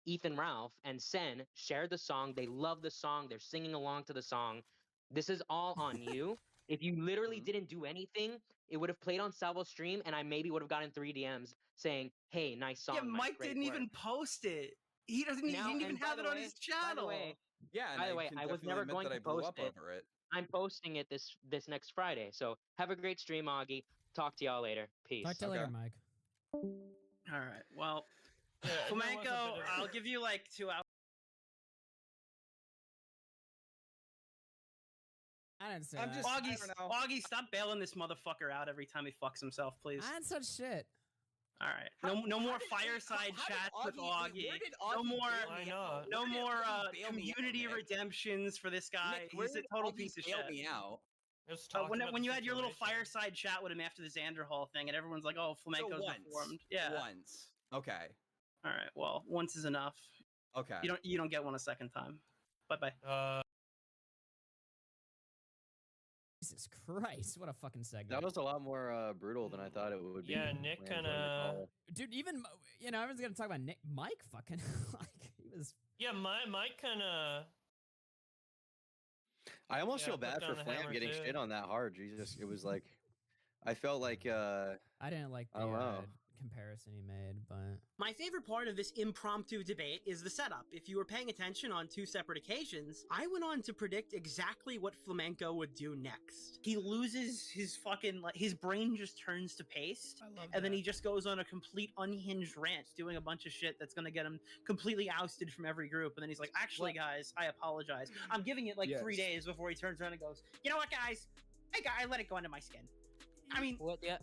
Ethan Ralph and Sen, shared the song. They love the song. They're singing along to the song. This is all on you. If you literally didn't do anything, it would have played on Salvo's stream, and I maybe would have gotten 3 DMs saying, "Hey, nice song." Yeah, Mike didn't even post it. He didn't even have it on his channel. By the way, I was never going to post it. I'm posting it this next Friday. So have a great stream, Augie. Talk to y'all later. Peace. Talk to you later, Mike. All right. Well, Yeah, that was a Flamenco, bit of- I'll give you like 2 hours. I didn't say I'm that. just, Augie, stop bailing this motherfucker out every time he fucks himself, please. I didn't such shit. All right. No more fireside chats with Augie. No more. No more community redemptions for this guy. He's a total piece of shit. me out. When you had your little fireside chat with him after the Xander Hall thing, and everyone's like, "Oh, Flamenco's reformed." Yeah. Once. Okay. All right. Well, once is enough. Okay. You don't get one a second time. Bye bye. Jesus Christ, what a fucking segment. That was a lot more brutal than I thought it would be. Yeah, Nick kind of. Dude, even everyone's gonna talk about Mike fucking like he was. Yeah, Mike kind of. I almost feel put bad down for the Flam hammer, getting too. shit on that hard. Jesus, it was like, I felt like I didn't like the I don't know. comparison he made, but My favorite part of this impromptu debate is the setup. If you were paying attention on 2 separate occasions, I went on to predict exactly what Flamenco would do next. He loses his fucking, his brain just turns to paste, and then he just goes on a complete unhinged rant doing a bunch of shit that's gonna get him completely ousted from every group, and then he's like, actually guys, I apologize. I'm giving it like 3 days before he turns around and goes, you know what guys, I let it go under my skin. I mean,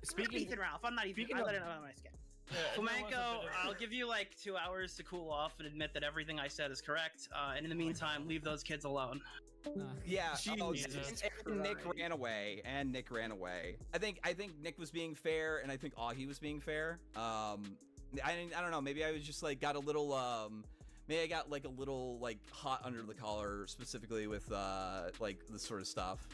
Speaking Ethan Ralph, I'm not Ethan. I let it under my skin. Flamenco, I'll give you like 2 hours to cool off and admit that everything I said is correct. And in the meantime, leave those kids alone. Yeah, Jesus and Nick Christ. ran away. I think Nick was being fair, and I think Augie was being fair. I don't know. Maybe I was just like got a little maybe I got like a little like hot under the collar, specifically with like this sort of stuff.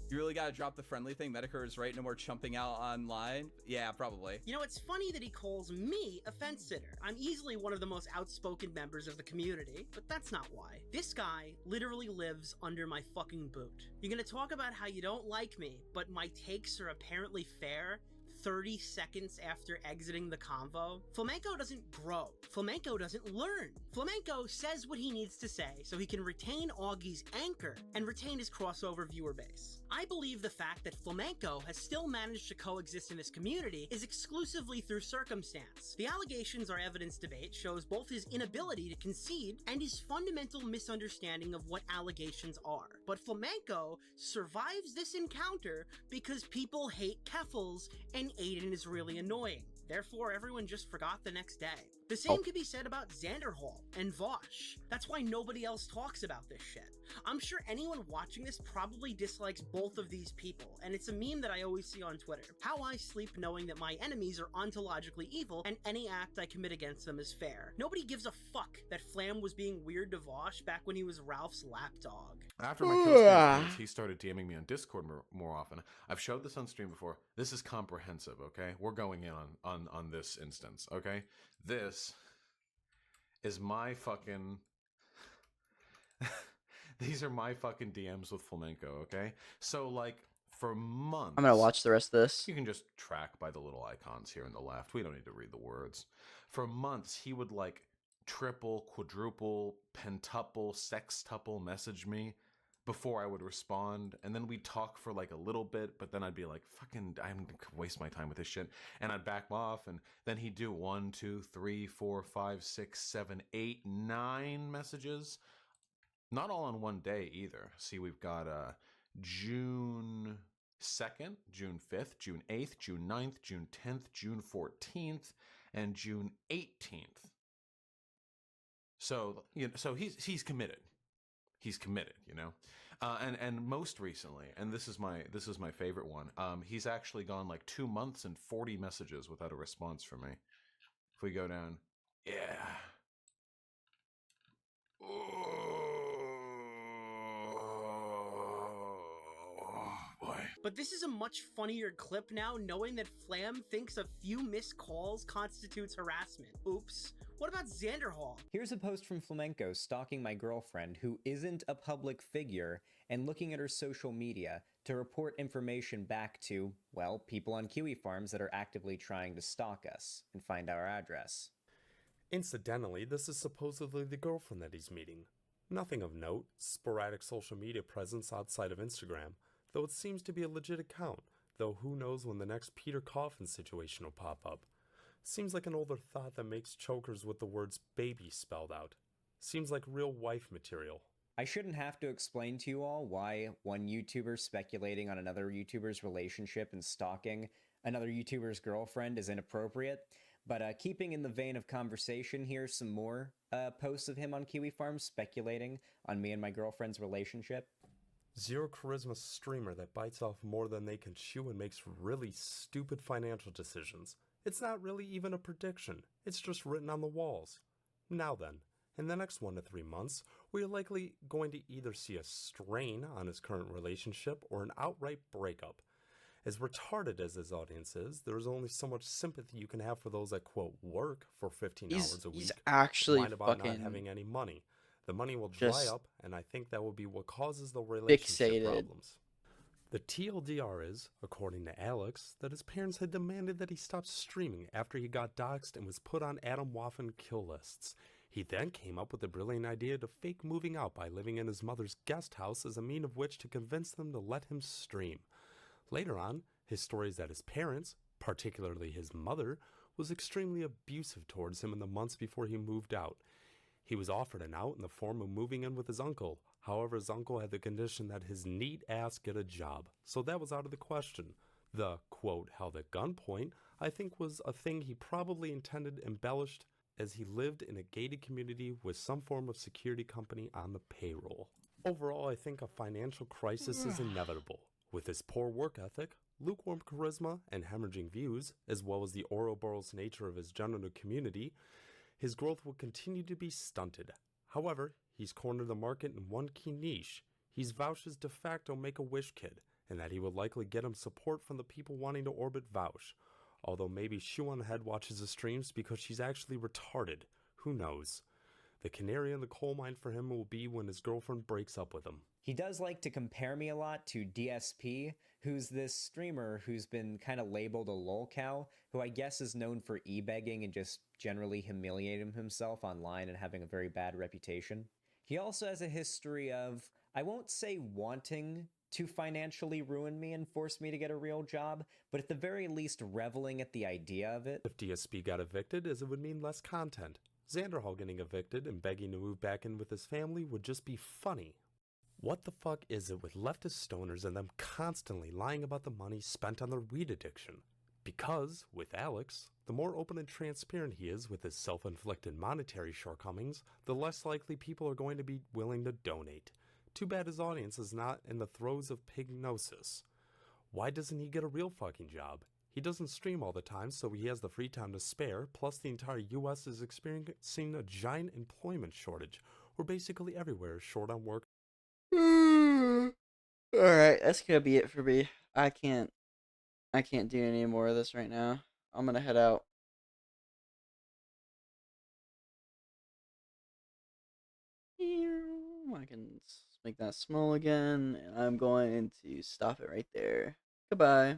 You really gotta drop the friendly thing. Medicare is right. No more chumping out online. Yeah, probably. You know, it's funny that he calls me a fence sitter. I'm easily one of the most outspoken members of the community, but that's not why. This guy literally lives under my fucking boot. You're gonna talk about how you don't like me, but my takes are apparently fair 30 seconds after exiting the convo? Flamenco doesn't grow. Flamenco doesn't learn. Flamenco says what he needs to say so he can retain Augie's anchor and retain his crossover viewer base. I believe the fact that Flamenco has still managed to coexist in this community is exclusively through circumstance. The allegations our evidence debate shows both his inability to concede and his fundamental misunderstanding of what allegations are. But Flamenco survives this encounter because people hate Keffels and Aiden is really annoying. Therefore, everyone just forgot the next day. The same could be said about Xanderhall and Vosh. That's why nobody else talks about this shit. I'm sure anyone watching this probably dislikes both of these people, and it's a meme that I always see on Twitter. How I sleep knowing that my enemies are ontologically evil, and any act I commit against them is fair. Nobody gives a fuck that Flam was being weird to Vosh back when he was Ralph's lapdog. After my co-stream days, he started DMing me on Discord more often. I've showed this on stream before. This is comprehensive, okay? We're going in on this instance, okay? This is my fucking... These are my fucking DMs with Flamenco, okay? So, like, for months... I'm gonna watch the rest of this. You can just track by the little icons here on the left. We don't need to read the words. For months, he would, like, triple, quadruple, pentuple, sextuple message me before I would respond, and then we'd talk for like a little bit, but then I'd be like, fucking, I'm gonna waste my time with this shit, and I'd back off, and then he'd do 1, 2, 3, 4, 5, 6, 7, 8, 9 messages, not all on one day either. See, we've got June 2nd, June 5th, June 8th, June 9th, June 10th, June 14th, and June 18th. So, you know, so he's committed. He's committed, you know, and most recently, and this is my favorite one. He's actually gone like 2 months and 40 messages without a response from me. If we go down, yeah. But this is a much funnier clip now, knowing that Flam thinks a few missed calls constitutes harassment. Oops. What about Xanderhall? Here's a post from Flamenco stalking my girlfriend, who isn't a public figure, and looking at her social media to report information back to, well, people on Kiwi farms that are actively trying to stalk us and find our address. Incidentally, this is supposedly the girlfriend that he's meeting. Nothing of note, sporadic social media presence outside of Instagram, though it seems to be a legit account though who knows when the next Peter Coffin situation will pop up. Seems like an older thought that makes chokers with the words baby spelled out. Seems like real wife material. I shouldn't have to explain to you all why one YouTuber speculating on another YouTuber's relationship and stalking another YouTuber's girlfriend is inappropriate, but keeping in the vein of conversation, here's some more posts of him on Kiwi Farms speculating on me and my girlfriend's relationship. Zero charisma streamer that bites off more than they can chew and makes really stupid financial decisions. It's not really even a prediction, it's just written on the walls. Now then, in the next 1 to 3 months, we are likely going to either see a strain on his current relationship or an outright breakup. As retarded as his audience is, there is only so much sympathy you can have for those that, quote, work for 15 hours a week. He's actually whine about not fucking having any money. The money will dry just up, and I think that will be what causes the relationship fixated. problems. The TLDR is, according to Alex, that his parents had demanded that he stop streaming after he got doxxed and was put on Adam Waffen kill lists. He then came up with the brilliant idea to fake moving out by living in his mother's guest house as a mean of which to convince them to let him stream. Later on, his story is that his parents, particularly his mother, was extremely abusive towards him in the months before he moved out. He was offered an out in the form of moving in with his uncle. However, his uncle had the condition that his neat ass get a job, so that was out of the question. The, quote, held at gunpoint, I think was a thing he probably intended embellished as he lived in a gated community with some form of security company on the payroll. Overall, I think a financial crisis is inevitable. With his poor work ethic, lukewarm charisma, and hemorrhaging views, as well as the Ouroboros nature of his general community, his growth will continue to be stunted. However, he's cornered the market in one key niche. He's vouched his de facto Make-A-Wish kid, and that he would likely get him support from the people wanting to orbit Vouch. Although maybe Shoe on the Head watches his streams because she's actually retarded. Who knows? The canary in the coal mine for him will be when his girlfriend breaks up with him. He does like to compare me a lot to DSP, who's this streamer who's been kind of labeled a lolcow, who I guess is known for e-begging and just generally humiliating himself online and having a very bad reputation. He also has a history of, I won't say wanting to financially ruin me and force me to get a real job, but at the very least reveling at the idea of it. If DSP got evicted, as it would mean less content. Xanderhall getting evicted and begging to move back in with his family would just be funny. What the fuck is it with leftist stoners and them constantly lying about the money spent on their weed addiction? Because, with Alex, the more open and transparent he is with his self-inflicted monetary shortcomings, the less likely people are going to be willing to donate. Too bad his audience is not in the throes of pignosis. Why doesn't he get a real fucking job? He doesn't stream all the time, so he has the free time to spare, plus the entire US is experiencing a giant employment shortage. We're basically everywhere short on work. Alright, that's gonna be it for me. I can't do any more of this right now. I'm gonna head out. I can make that small again, and I'm going to stop it right there. Goodbye.